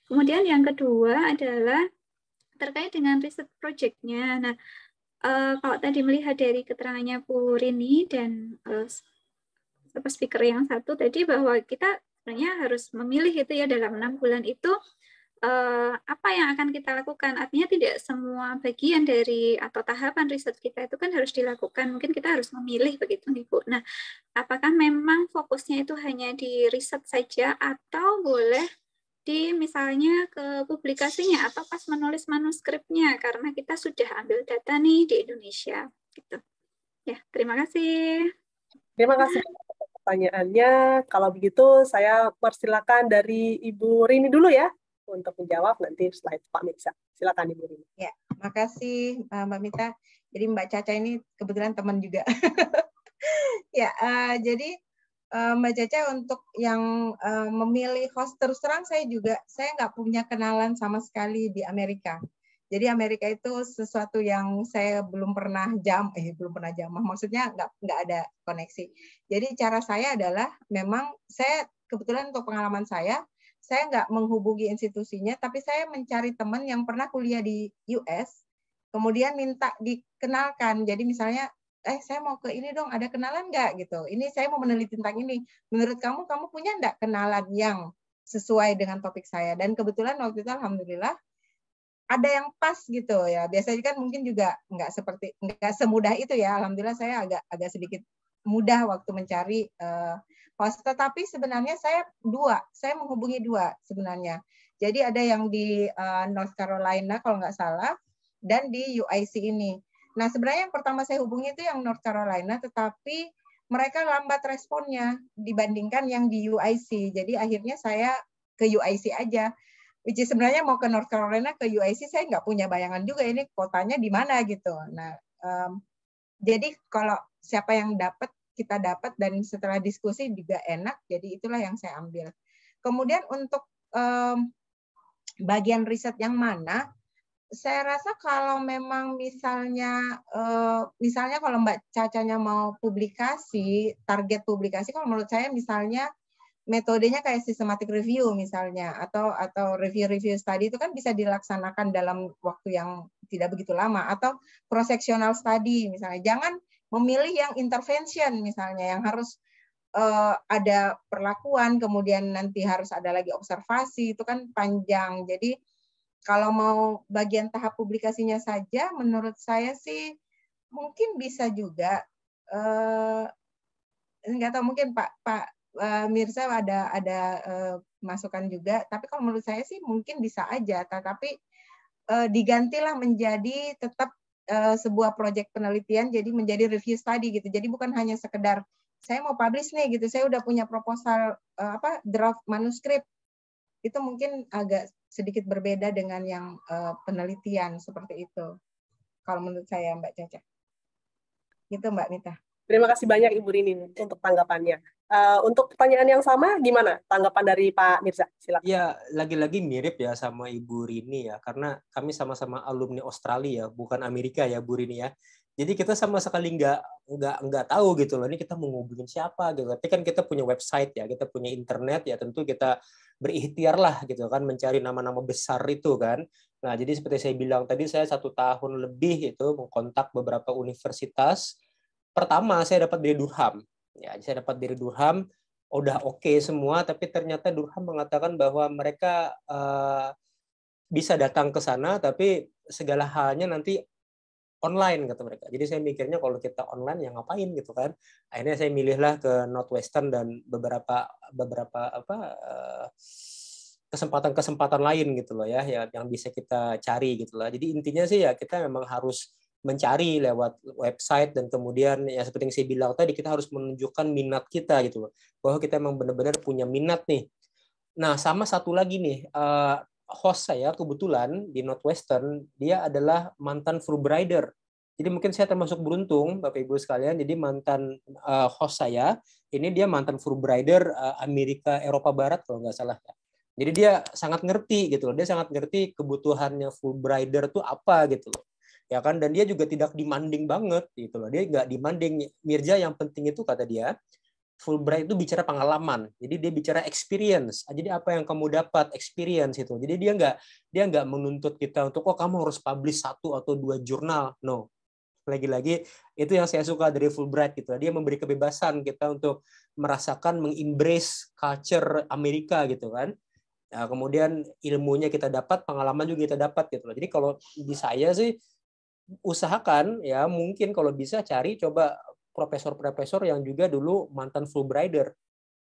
Kemudian yang kedua adalah terkait dengan riset project-nya. Nah, kalau tadi melihat dari keterangannya Bu Rini dan speaker yang satu tadi bahwa kita sebenarnya harus memilih itu ya dalam 6 bulan itu apa yang akan kita lakukan. Artinya tidak semua bagian dari atau tahapan riset kita itu kan harus dilakukan. Mungkin kita harus memilih begitu nih Bu. Nah, apakah memang fokusnya itu hanya di riset saja atau boleh di misalnya ke publikasinya atau pas menulis manuskripnya karena kita sudah ambil data nih di Indonesia gitu. Ya, terima kasih. Terima kasih atas pertanyaannya. Kalau begitu saya persilakan dari Ibu Rini dulu ya untuk menjawab, nanti setelah itu Pak Mirza. Silakan Ibu Rini. Ya, makasih Mbak Mita. Jadi Mbak Caca ini kebetulan teman juga. Ya, jadi Mbak Caca untuk yang memilih host, terus terang saya nggak punya kenalan sama sekali di Amerika. Jadi Amerika itu sesuatu yang saya belum pernah jamah, maksudnya nggak ada koneksi. Jadi cara saya adalah memang saya kebetulan untuk pengalaman saya nggak menghubungi institusinya, tapi saya mencari teman yang pernah kuliah di US, kemudian minta dikenalkan. Jadi misalnya, saya mau ke ini dong, ada kenalan nggak gitu? Ini saya mau meneliti tentang ini. Menurut kamu punya nggak kenalan yang sesuai dengan topik saya? Dan kebetulan waktu itu alhamdulillah ada yang pas gitu ya. Biasanya kan mungkin juga nggak semudah itu ya. Alhamdulillah saya agak sedikit mudah waktu mencari host. Tetapi sebenarnya saya menghubungi dua sebenarnya. Jadi ada yang di North Carolina kalau nggak salah dan di UIC ini. Nah sebenarnya yang pertama saya hubungi itu yang North Carolina, tetapi mereka lambat responnya dibandingkan yang di UIC. Jadi akhirnya saya ke UIC aja. Which is sebenarnya mau ke North Carolina, ke UIC saya nggak punya bayangan juga ini kotanya di mana gitu. Nah, jadi kalau siapa yang kita dapat dan setelah diskusi juga enak, jadi itulah yang saya ambil. Kemudian untuk bagian riset yang mana, saya rasa kalau memang misalnya kalau Mbak Cacanya mau publikasi, target publikasi, kalau menurut saya misalnya metodenya kayak systematic review misalnya atau review study itu kan bisa dilaksanakan dalam waktu yang tidak begitu lama, atau cross-sectional study misalnya. Jangan memilih yang intervention misalnya yang harus ada perlakuan kemudian nanti harus ada lagi observasi, itu kan panjang. Jadi kalau mau bagian tahap publikasinya saja menurut saya sih mungkin bisa juga nggak tahu, mungkin Pak Mirza ada masukan juga, tapi kalau menurut saya sih mungkin bisa aja, tapi digantilah menjadi tetap sebuah proyek penelitian, jadi menjadi review study gitu. Jadi bukan hanya sekedar saya mau publish nih gitu, saya udah punya proposal draft manuskrip, itu mungkin agak sedikit berbeda dengan yang penelitian seperti itu. Kalau menurut saya Mbak Caca, gitu Mbak Mita. Terima kasih banyak Ibu Rini untuk tanggapannya. Untuk pertanyaan yang sama, gimana tanggapan dari Pak Mirza? Silakan. Ya, lagi-lagi mirip ya sama Ibu Rini ya, karena kami sama-sama alumni Australia, bukan Amerika ya Bu Rini ya. Jadi kita sama sekali nggak tahu gitu loh, ini kita mau ngubungin siapa gitu. Tapi kan kita punya website ya, kita punya internet ya, tentu kita berikhtiar lah gitu kan, mencari nama-nama besar itu kan. Nah, jadi seperti saya bilang tadi, saya 1 tahun lebih itu mengkontak beberapa universitas. Pertama saya dapat dari Durham. Ya, saya dapat dari Durham, udah oke semua, tapi ternyata Durham mengatakan bahwa mereka bisa datang ke sana, tapi segala halnya nanti online kata mereka. Jadi saya mikirnya kalau kita online ya ngapain gitu kan. Akhirnya saya milihlah ke Northwestern dan beberapa kesempatan-kesempatan lain gitu loh ya, yang bisa kita cari gitu loh. Jadi intinya sih ya kita memang harus mencari lewat website, dan kemudian ya seperti yang saya bilang tadi, kita harus menunjukkan minat kita gitu loh, bahwa kita memang benar-benar punya minat nih. Nah, sama satu lagi nih, host saya kebetulan di Northwestern, dia adalah mantan Fulbrighter. Jadi mungkin saya termasuk beruntung Bapak Ibu sekalian, jadi mantan host saya ini dia mantan Fulbrighter Amerika Eropa Barat kalau nggak salah ya. Jadi dia sangat ngerti gitu loh, dia sangat ngerti kebutuhannya Fulbrighter itu apa gitu loh. ya kan, dan dia juga tidak demanding banget gitu loh, dia nggak demanding. Mirza, yang penting itu kata dia, Fulbright itu bicara pengalaman, jadi dia bicara experience. Jadi apa yang kamu dapat, experience itu. Jadi dia nggak menuntut kita untuk kamu harus publish 1 atau 2 jurnal. No, lagi-lagi itu yang saya suka dari Fulbright gitu. Dia memberi kebebasan kita untuk merasakan, mengembrace culture Amerika gitu kan. Nah, kemudian ilmunya kita dapat, pengalaman juga kita dapat gitu. Jadi kalau di saya sih usahakan ya, mungkin kalau bisa cari coba profesor-profesor yang juga dulu mantan Fulbrighter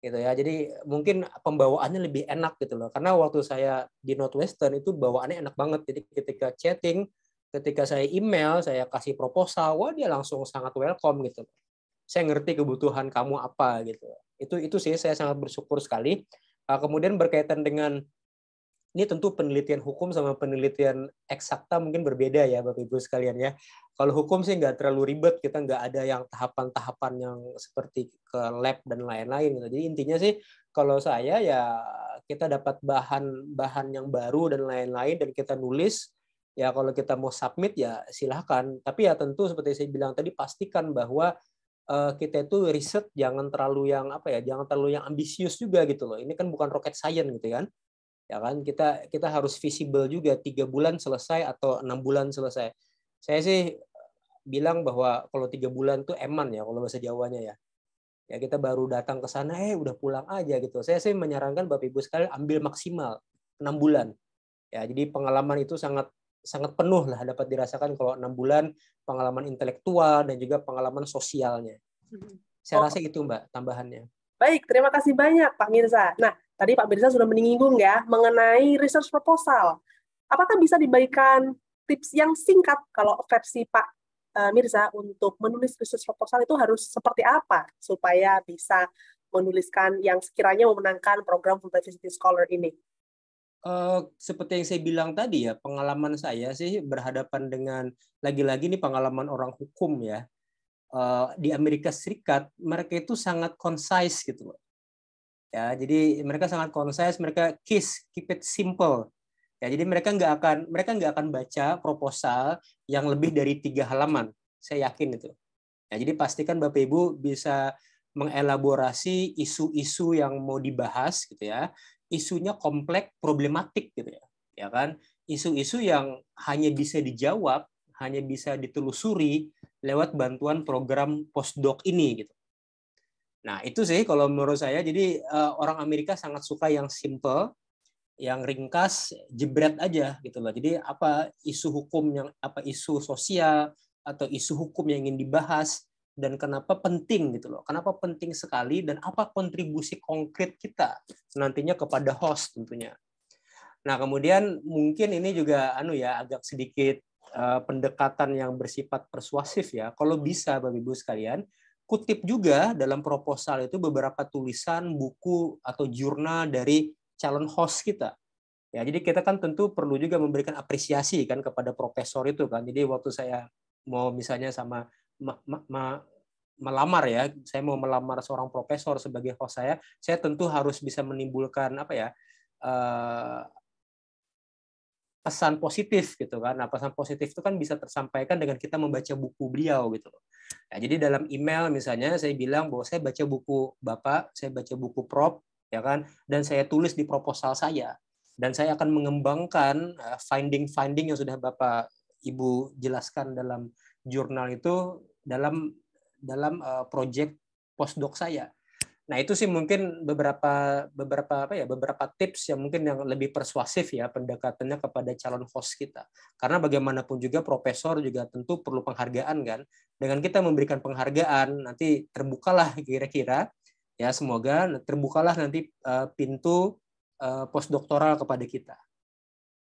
gitu ya. Jadi mungkin pembawaannya lebih enak gitu loh. Karena waktu saya di Northwestern itu bawaannya enak banget. Jadi ketika chatting, ketika saya email, saya kasih proposal, wah dia langsung sangat welcome gitu. Saya ngerti kebutuhan kamu apa gitu. Itu sih saya sangat bersyukur sekali. Kemudian berkaitan dengan ini tentu penelitian hukum sama penelitian eksakta mungkin berbeda ya Bapak Ibu sekalian ya. Kalau hukum sih nggak terlalu ribet, kita nggak ada yang tahapan-tahapan yang seperti ke lab dan lain-lain. Jadi intinya sih kalau saya ya kita dapat bahan yang baru dan lain-lain dan kita nulis, ya kalau kita mau submit ya silahkan. Tapi ya tentu seperti saya bilang tadi, pastikan bahwa kita itu riset jangan terlalu yang jangan terlalu yang ambisius juga gitu loh. Ini kan bukan rocket science gitu kan. Ya kan, kita harus visible juga, 3 bulan selesai atau 6 bulan selesai. Saya sih bilang bahwa kalau 3 bulan tuh eman ya kalau bahasa Jawanya ya. Ya kita baru datang ke sana udah pulang aja gitu. Saya sih menyarankan Bapak Ibu sekalian ambil maksimal 6 bulan. Ya, jadi pengalaman itu sangat penuh lah dapat dirasakan kalau 6 bulan, pengalaman intelektual dan juga pengalaman sosialnya. Saya rasa itu Mbak tambahannya. Baik, terima kasih banyak Pak Mirza. Nah, tadi Pak Mirza sudah menyinggung ya mengenai research proposal. Apakah bisa diberikan tips yang singkat kalau versi Pak Mirza untuk menulis research proposal itu harus seperti apa supaya bisa menuliskan yang sekiranya memenangkan program Fulbright Visiting Scholar ini? Seperti yang saya bilang tadi ya, pengalaman saya sih berhadapan dengan lagi-lagi ini pengalaman orang hukum ya. Di Amerika Serikat mereka itu sangat concise gitu loh. Ya, jadi mereka sangat concise, mereka keep it simple. Ya, jadi mereka nggak akan baca proposal yang lebih dari 3 halaman. Saya yakin itu. Ya, jadi pastikan Bapak Ibu bisa mengelaborasi isu-isu yang mau dibahas gitu ya. Isunya kompleks, problematik gitu ya. Ya kan? Isu-isu yang hanya bisa dijawab, hanya bisa ditelusuri lewat bantuan program postdoc ini gitu. Nah, itu sih kalau menurut saya. Jadi orang Amerika sangat suka yang simple, yang ringkas, jebret aja gitu loh. Jadi apa isu hukum isu sosial atau isu hukum yang ingin dibahas dan kenapa penting gitu loh. Kenapa penting sekali dan apa kontribusi konkret kita nantinya kepada host tentunya. Nah, kemudian mungkin ini juga agak sedikit pendekatan yang bersifat persuasif ya. Kalau bisa Bapak Ibu sekalian, kutip juga dalam proposal itu beberapa tulisan, buku atau jurnal dari calon host kita. Ya, jadi kita kan tentu perlu juga memberikan apresiasi kan kepada profesor itu kan. Jadi waktu saya mau misalnya melamar ya, saya mau melamar seorang profesor sebagai host saya tentu harus bisa menimbulkan pesan positif gitu kan. Nah, pesan positif itu kan bisa tersampaikan dengan kita membaca buku beliau gitu loh. Nah, jadi dalam email misalnya saya bilang bahwa saya baca buku Bapak, saya baca buku Prof ya kan, dan saya tulis di proposal saya. Dan saya akan mengembangkan finding-finding yang sudah Bapak Ibu jelaskan dalam jurnal itu dalam proyek postdoc saya. Nah, itu sih mungkin beberapa tips yang mungkin yang lebih persuasif ya pendekatannya kepada calon host kita. Karena bagaimanapun juga profesor juga tentu perlu penghargaan kan. Dengan kita memberikan penghargaan nanti terbukalah kira-kira ya, semoga terbukalah nanti pintu postdoktoral kepada kita.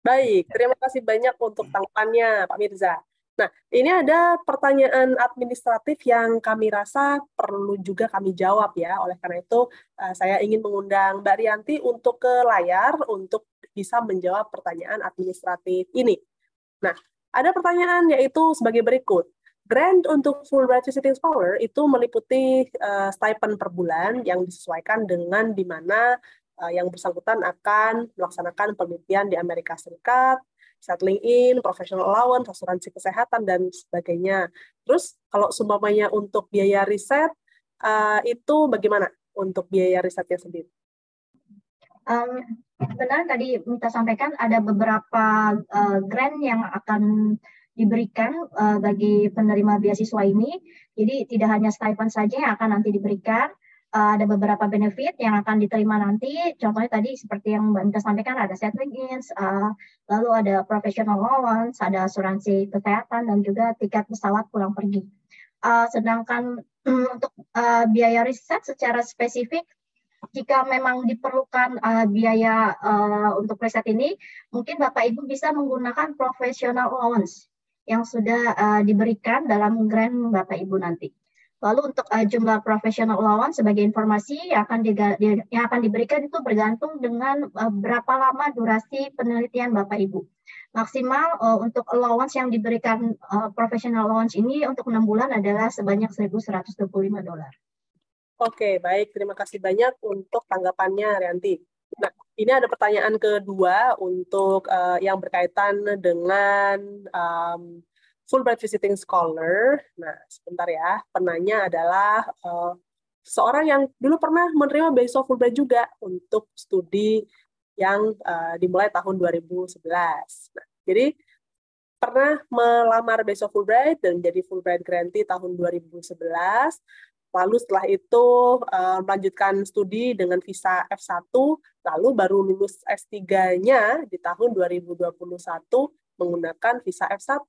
Baik, terima kasih banyak untuk tanggapannya Pak Mirza. Nah, ini ada pertanyaan administratif yang kami rasa perlu juga kami jawab ya. Oleh karena itu, saya ingin mengundang Mbak Rianti untuk ke layar untuk bisa menjawab pertanyaan administratif ini. Nah, ada pertanyaan yaitu sebagai berikut. Grant untuk Fulbright Visiting Scholar itu meliputi stipend per bulan yang disesuaikan dengan di mana yang bersangkutan akan melaksanakan penelitian di Amerika Serikat, settling in, professional allowance, asuransi kesehatan, dan sebagainya. Terus kalau seumpamanya untuk biaya riset, itu bagaimana untuk biaya risetnya sendiri? Benar tadi Mita sampaikan ada beberapa grant yang akan diberikan bagi penerima beasiswa ini. Jadi tidak hanya stipend saja yang akan nanti diberikan, ada beberapa benefit yang akan diterima nanti. Contohnya tadi seperti yang Mbak Mita sampaikan, ada settling in, lalu ada professional allowance, ada asuransi kesehatan, dan juga tiket pesawat pulang pergi. Sedangkan untuk biaya riset secara spesifik, jika memang diperlukan biaya untuk riset ini, mungkin Bapak Ibu bisa menggunakan professional allowance yang sudah diberikan dalam grant Bapak Ibu nanti. Lalu untuk jumlah professional allowance sebagai informasi yang akan diberikan itu bergantung dengan berapa lama durasi penelitian Bapak Ibu. Maksimal untuk allowance yang diberikan professional allowance ini untuk 6 bulan adalah sebanyak $1.125. Oke, baik. Terima kasih banyak untuk tanggapannya, Rianti. Nah, ini ada pertanyaan kedua untuk yang berkaitan dengan Fulbright Visiting Scholar. Nah, sebentar ya. Penanya adalah seorang yang dulu pernah menerima beasiswa Fulbright juga untuk studi yang dimulai tahun 2011. Nah, jadi pernah melamar beasiswa Fulbright dan menjadi Fulbright grantee tahun 2011. Lalu setelah itu melanjutkan studi dengan visa F1, lalu baru lulus S3-nya di tahun 2021 menggunakan visa F1.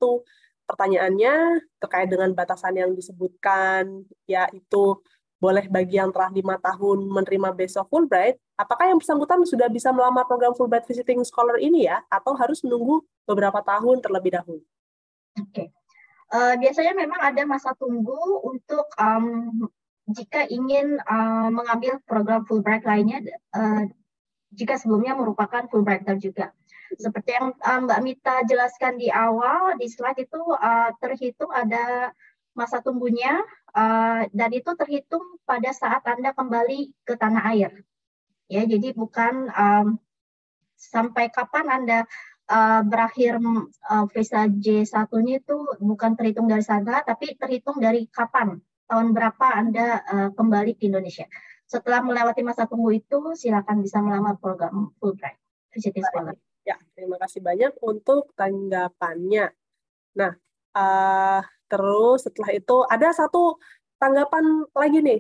Pertanyaannya terkait dengan batasan yang disebutkan, yaitu boleh bagi yang telah 5 tahun menerima beasiswa Fulbright, apakah yang bersangkutan sudah bisa melamar program Fulbright Visiting Scholar ini ya, atau harus menunggu beberapa tahun terlebih dahulu? Oke. Biasanya memang ada masa tunggu untuk jika ingin mengambil program Fulbright lainnya, jika sebelumnya merupakan Fulbrighter juga. Seperti yang Mbak Mita jelaskan di awal, di slide itu terhitung ada masa tunggunya, dan itu terhitung pada saat Anda kembali ke tanah air. Ya, jadi bukan sampai kapan Anda berakhir visa J1-nya itu bukan terhitung dari sana, tapi terhitung dari kapan, tahun berapa Anda kembali ke Indonesia. Setelah melewati masa tunggu itu, silakan bisa melamar program Fulbright Visiting Scholar. Ya, terima kasih banyak untuk tanggapannya. Nah, terus setelah itu ada satu tanggapan lagi nih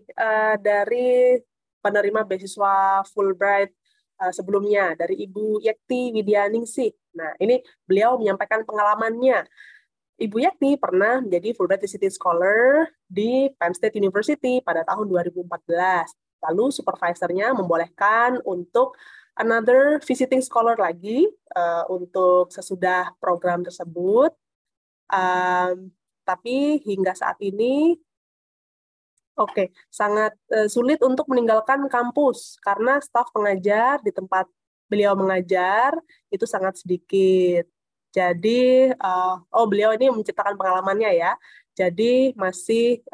dari penerima beasiswa Fulbright sebelumnya, dari Ibu Yekti Widyaningsih. Nah, ini beliau menyampaikan pengalamannya. Ibu Yekti pernah menjadi Fulbright Visiting Scholar di Penn State University pada tahun 2014. Lalu supervisornya membolehkan untuk another visiting scholar lagi untuk sesudah program tersebut. Tapi hingga saat ini sangat sulit untuk meninggalkan kampus karena staf pengajar di tempat beliau mengajar itu sangat sedikit. Jadi, beliau ini menceritakan pengalamannya ya. Jadi masih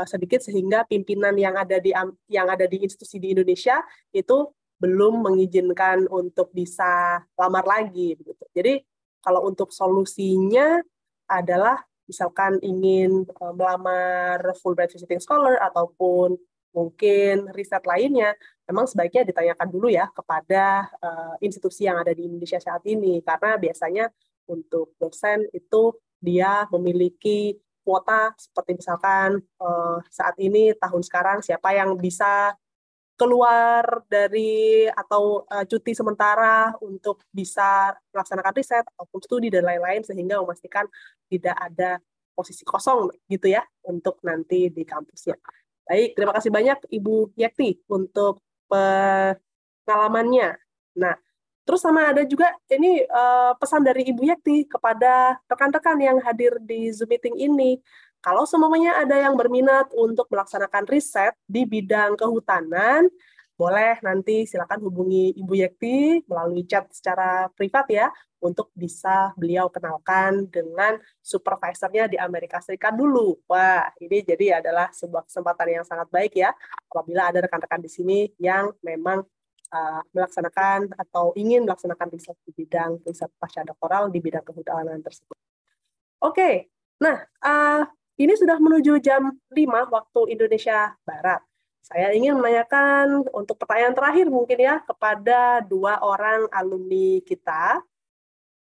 sedikit sehingga pimpinan yang ada di institusi di Indonesia itu belum mengizinkan untuk bisa lamar lagi. Begitu. Jadi kalau untuk solusinya adalah misalkan ingin melamar Fulbright Visiting Scholar ataupun mungkin riset lainnya, memang sebaiknya ditanyakan dulu ya kepada institusi yang ada di Indonesia saat ini, karena biasanya untuk dosen itu dia memiliki kuota seperti misalkan saat ini tahun sekarang siapa yang bisa keluar dari atau cuti sementara untuk bisa melaksanakan riset ataupun studi dan lain-lain sehingga memastikan tidak ada posisi kosong gitu ya untuk nanti di kampusnya. Baik, terima kasih banyak Ibu Yekti untuk pengalamannya. Nah, terus sama ada juga ini pesan dari Ibu Yekti kepada rekan-rekan yang hadir di Zoom meeting ini. Kalau semuanya ada yang berminat untuk melaksanakan riset di bidang kehutanan, boleh nanti silakan hubungi Ibu Yekti melalui chat secara privat ya, untuk bisa beliau kenalkan dengan supervisornya di Amerika Serikat dulu. Wah, ini jadi adalah sebuah kesempatan yang sangat baik ya, apabila ada rekan-rekan di sini yang memang melaksanakan atau ingin melaksanakan riset di bidang riset pasca doktoral di bidang kehutanan tersebut. Oke, nah ini sudah menuju jam 5 waktu Indonesia Barat. Saya ingin menanyakan untuk pertanyaan terakhir mungkin ya kepada 2 orang alumni kita.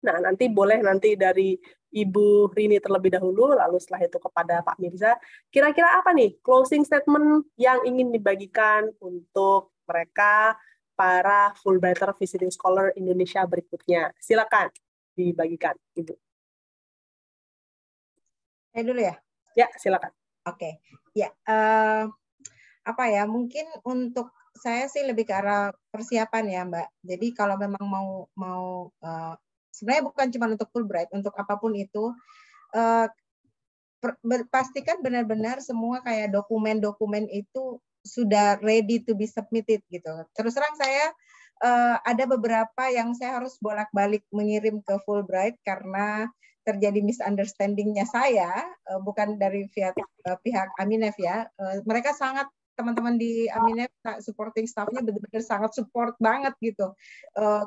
Nah, nanti boleh dari Ibu Rini terlebih dahulu, lalu setelah itu kepada Pak Mirza. Kira-kira apa nih closing statement yang ingin dibagikan untuk mereka, para Fulbrighter Visiting Scholar Indonesia berikutnya? Silakan dibagikan, Ibu. Saya dulu ya? Ya, silakan. Oke. Ya, apa ya, mungkin untuk saya sih lebih ke arah persiapan ya, Mbak. Jadi kalau memang mau sebenarnya bukan cuma untuk Fulbright, untuk apapun itu, pastikan benar-benar semua kayak dokumen-dokumen itu sudah ready to be submitted gitu. Terus terang saya ada beberapa yang saya harus bolak-balik mengirim ke Fulbright karena terjadi misunderstanding-nya saya, bukan dari pihak Aminef ya. Mereka sangat, teman-teman di Aminef, supporting staff-nya benar-benar sangat support banget gitu.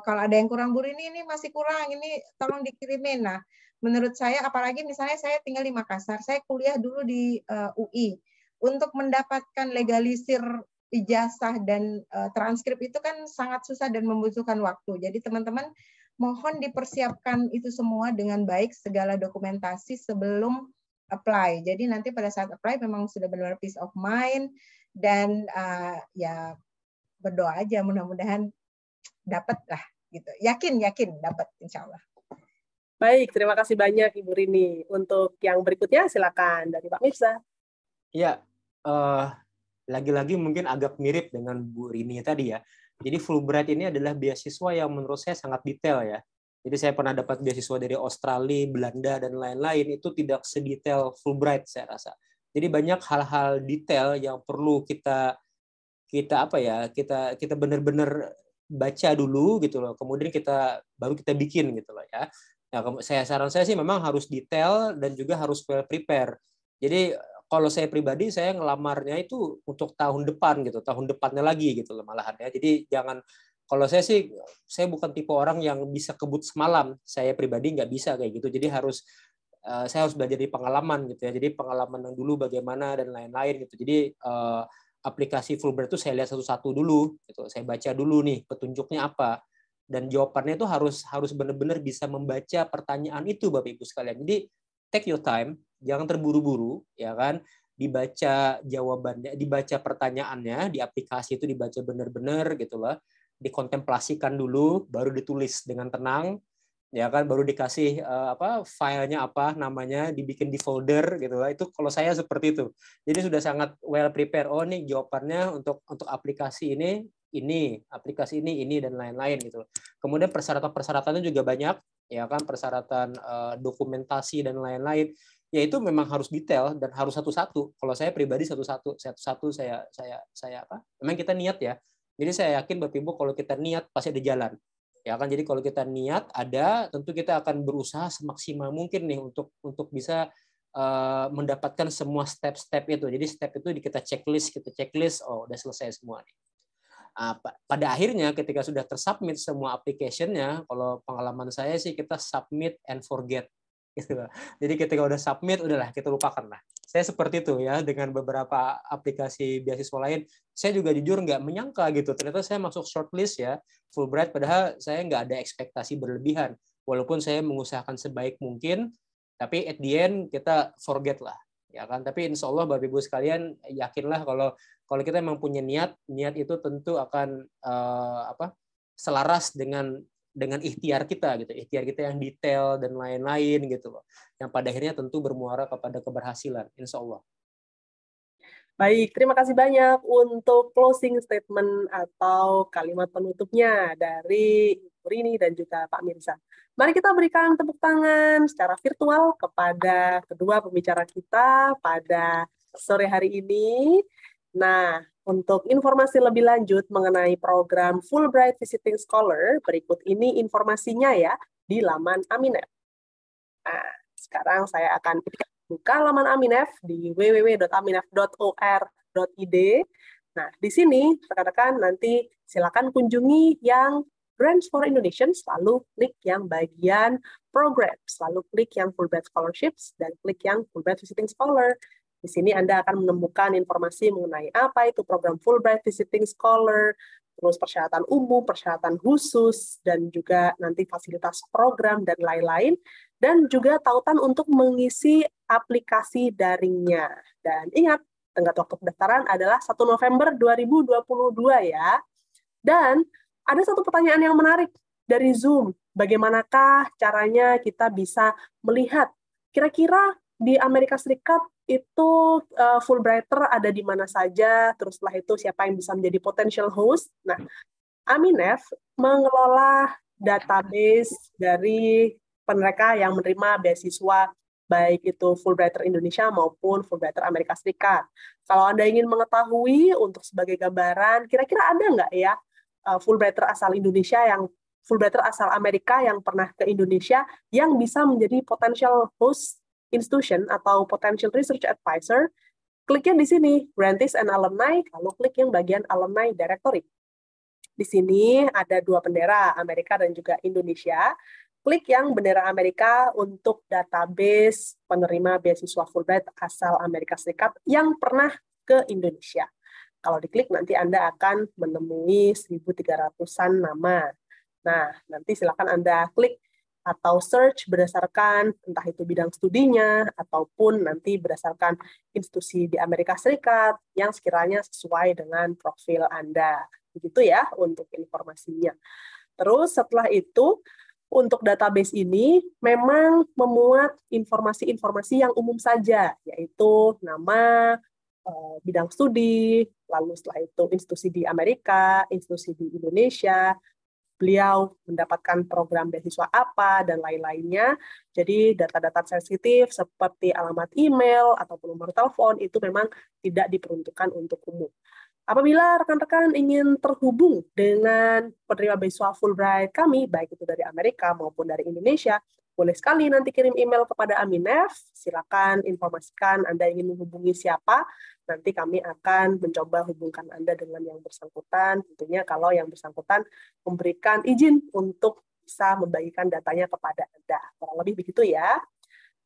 Kalau ada yang kurang, Bu Rini, ini masih kurang, ini tolong dikirimin. Nah, menurut saya, apalagi misalnya saya tinggal di Makassar, saya kuliah dulu di UI. Untuk mendapatkan legalisir ijazah dan transkrip itu kan sangat susah dan membutuhkan waktu. Jadi teman-teman mohon dipersiapkan itu semua dengan baik, segala dokumentasi sebelum apply. Jadi nanti pada saat apply memang sudah benar-benar peace of mind, dan ya berdoa aja mudah-mudahan dapat lah gitu. Yakin dapat insya Allah. Baik, terima kasih banyak Ibu Rini. Untuk yang berikutnya silakan dari Pak Mirza. Ya, lagi-lagi mungkin agak mirip dengan Bu Rini tadi ya. Jadi Fulbright ini adalah beasiswa yang menurut saya sangat detail ya. Jadi saya pernah dapat beasiswa dari Australia, Belanda, dan lain-lain, itu tidak sedetail Fulbright saya rasa. Jadi banyak hal-hal detail yang perlu kita benar-benar baca dulu gitu loh. Kemudian baru kita bikin gitu loh ya. Nah, saran saya sih memang harus detail dan juga harus well prepare. Jadi kalau saya pribadi, saya ngelamarnya itu untuk tahun depan gitu, tahun depannya lagi gitu loh malahan ya. Jadi jangan, kalau saya sih, saya bukan tipe orang yang bisa kebut semalam. Saya pribadi nggak bisa kayak gitu. Jadi saya harus belajar dari pengalaman gitu ya. Jadi pengalaman yang dulu bagaimana dan lain-lain gitu. Jadi aplikasi Fulbright itu saya lihat satu-satu dulu gitu. Saya baca dulu nih petunjuknya apa. Dan jawabannya itu harus benar-benar bisa membaca pertanyaan itu Bapak Ibu sekalian. Jadi take your time, jangan terburu-buru, ya kan? Dibaca jawabannya, dibaca pertanyaannya di aplikasi itu, dibaca benar-benar gitu loh. Dikontemplasikan dulu, baru ditulis dengan tenang, ya kan? Baru dikasih filenya apa namanya, dibikin di folder gitu loh. Itu kalau saya seperti itu. Jadi sudah sangat well prepare. Oh nih jawabannya untuk aplikasi ini, aplikasi ini dan lain-lain gitu. Kemudian persyaratan-persyaratannya juga banyak, ya kan, persyaratan dokumentasi dan lain-lain. Ya itu memang harus detail dan harus satu-satu. Kalau saya pribadi satu-satu saya memang kita niat ya. Jadi saya yakin Bapak Ibu kalau kita niat pasti ada jalan. Ya kan, jadi kalau kita niat ada, tentu kita akan berusaha semaksimal mungkin nih untuk bisa mendapatkan semua step-step itu. Jadi step itu kita checklist, oh udah selesai semua nih. Pada akhirnya ketika sudah tersubmit semua application-nya, kalau pengalaman saya sih kita submit and forget gitu. Jadi ketika udah submit, udahlah kita lupakan lah. Saya seperti itu ya, dengan beberapa aplikasi beasiswa lain. Saya juga jujur nggak menyangka gitu, ternyata saya masuk shortlist ya Fulbright, padahal saya nggak ada ekspektasi berlebihan. Walaupun saya mengusahakan sebaik mungkin, tapi at the end kita forget lah. Ya kan, tapi insya Allah Bapak Ibu sekalian yakinlah kalau kita memang punya niat itu tentu akan selaras dengan ikhtiar kita gitu, ikhtiar kita yang detail dan lain-lain gitu loh, yang pada akhirnya tentu bermuara kepada keberhasilan, insya Allah. Baik, terima kasih banyak untuk closing statement atau kalimat penutupnya dari Ibu Rini dan juga Pak Mirza. Mari kita berikan tepuk tangan secara virtual kepada kedua pembicara kita pada sore hari ini. Nah, untuk informasi lebih lanjut mengenai program Fulbright Visiting Scholar, berikut ini informasinya ya di laman Aminef. Nah, sekarang saya akan buka laman Aminef di www.aminef.or.id. Nah, di sini rekan-rekan nanti silakan kunjungi yang Grants for Indonesians, lalu klik yang bagian programs, lalu klik yang Fulbright Scholarships, dan klik yang Fulbright Visiting Scholar. Di sini Anda akan menemukan informasi mengenai apa itu program Fulbright Visiting Scholar, terus persyaratan umum, persyaratan khusus, dan juga nanti fasilitas program dan lain-lain, dan juga tautan untuk mengisi aplikasi daringnya. Dan ingat, tenggat waktu pendaftaran adalah 1 November 2022 ya. Dan ada satu pertanyaan yang menarik dari Zoom. Bagaimanakah caranya kita bisa melihat kira-kira di Amerika Serikat itu Fulbrighter ada di mana saja, terus setelah itu siapa yang bisa menjadi potential host. Nah, Aminef mengelola database dari mereka yang menerima beasiswa baik itu Fulbrighter Indonesia maupun Fulbrighter Amerika Serikat. Kalau Anda ingin mengetahui untuk sebagai gambaran, kira-kira ada nggak ya Fulbrighter asal Indonesia Fulbrighter asal Amerika yang pernah ke Indonesia yang bisa menjadi potential host institution atau potential research advisor? Kliknya di sini, Grantees and Alumni, lalu klik yang bagian Alumni Directory. Di sini ada 2 bendera, Amerika dan juga Indonesia. Klik yang bendera Amerika untuk database penerima beasiswa Fulbright asal Amerika Serikat yang pernah ke Indonesia. Kalau diklik nanti Anda akan menemui 1.300-an nama. Nah, nanti silakan Anda klik atau search berdasarkan entah itu bidang studinya ataupun nanti berdasarkan institusi di Amerika Serikat yang sekiranya sesuai dengan profil Anda. Begitu ya untuk informasinya. Terus setelah itu, untuk database ini memang memuat informasi-informasi yang umum saja, yaitu nama, bidang studi, lalu setelah itu institusi di Amerika, institusi di Indonesia, beliau mendapatkan program beasiswa apa, dan lain-lainnya. Jadi data-data sensitif seperti alamat email ataupun nomor telepon itu memang tidak diperuntukkan untuk umum. Apabila rekan-rekan ingin terhubung dengan penerima beasiswa Fulbright kami, baik itu dari Amerika maupun dari Indonesia, boleh sekali nanti kirim email kepada Aminef, silakan informasikan Anda ingin menghubungi siapa, nanti kami akan mencoba hubungkan Anda dengan yang bersangkutan, tentunya kalau yang bersangkutan memberikan izin untuk bisa membagikan datanya kepada Anda. Kurang lebih begitu ya.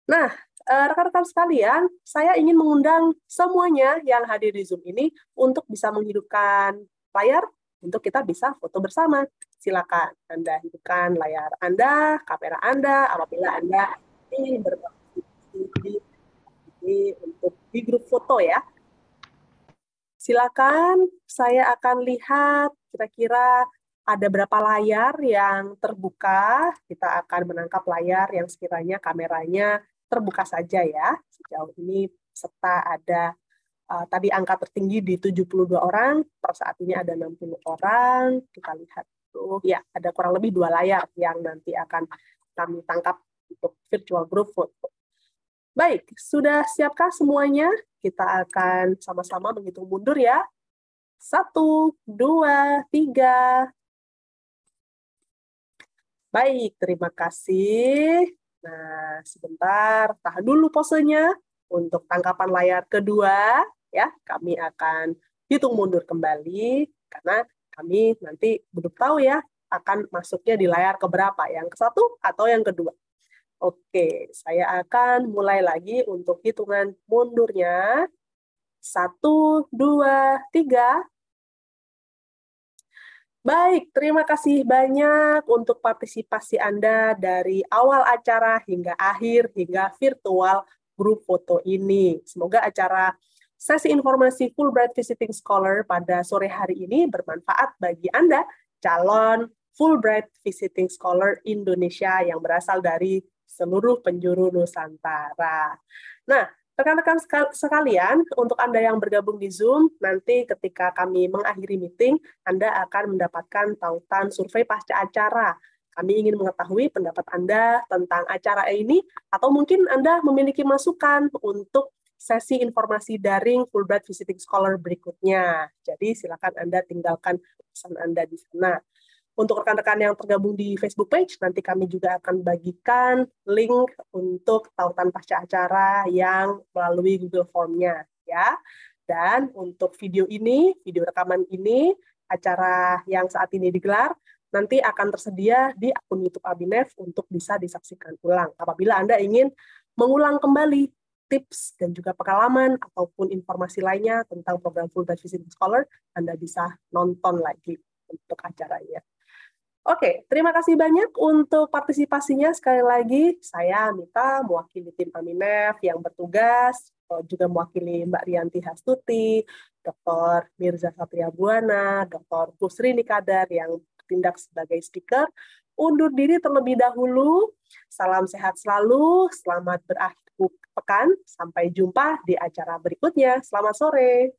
Nah, rekan-rekan sekalian, saya ingin mengundang semuanya yang hadir di Zoom ini untuk bisa menghidupkan layar untuk kita bisa foto bersama. Silakan Anda hidupkan layar Anda, kamera Anda, apabila Anda ingin berpartisipasi di grup foto ya. Silakan, saya akan lihat kira-kira ada berapa layar yang terbuka. Kita akan menangkap layar yang sekiranya kameranya terbuka saja ya. Sejauh ini serta ada tadi angka tertinggi di 72 orang, per saat ini ada 60 orang. Kita lihat tuh, ya ada kurang lebih 2 layar yang nanti akan kami tangkap untuk virtual group foto. Baik, sudah siapkah semuanya? Kita akan sama-sama menghitung mundur ya. 1, 2, 3. Baik, terima kasih. Nah, sebentar, tahan dulu posenya. Untuk tangkapan layar kedua, ya, kami akan hitung mundur kembali, karena kami nanti belum tahu ya, akan masuknya di layar keberapa, yang ke-1 atau yang kedua. Oke, saya akan mulai lagi untuk hitungan mundurnya. 1, 2, 3. Baik, terima kasih banyak untuk partisipasi Anda dari awal acara hingga akhir, hingga virtual grup foto ini. Semoga acara sesi informasi Fulbright Visiting Scholar pada sore hari ini bermanfaat bagi Anda, calon Fulbright Visiting Scholar Indonesia yang berasal dari seluruh penjuru Nusantara. Nah, rekan-rekan sekalian, untuk Anda yang bergabung di Zoom, nanti ketika kami mengakhiri meeting, Anda akan mendapatkan tautan survei pasca acara. Kami ingin mengetahui pendapat Anda tentang acara ini, atau mungkin Anda memiliki masukan untuk sesi informasi daring Fulbright Visiting Scholar berikutnya. Jadi silakan Anda tinggalkan pesan Anda di sana. Untuk rekan-rekan yang tergabung di Facebook page, nanti kami juga akan bagikan link untuk tautan pasca acara yang melalui Google Form-nya. Ya. Dan untuk video ini, video rekaman ini, acara yang saat ini digelar, nanti akan tersedia di akun YouTube Abinef untuk bisa disaksikan ulang. Apabila Anda ingin mengulang kembali tips dan juga pengalaman ataupun informasi lainnya tentang program Fulbright Visiting Scholar, Anda bisa nonton lagi untuk acaranya. Oke, terima kasih banyak untuk partisipasinya. Sekali lagi, saya Mita, mewakili tim Aminef yang bertugas, juga mewakili Mbak Rianti Hastuti, Dr. Mirza Satria Buana, Dr. Pusri Nikadar yang bertindak sebagai speaker. Undur diri terlebih dahulu. Salam sehat selalu, selamat berakhir pekan. Sampai jumpa di acara berikutnya. Selamat sore.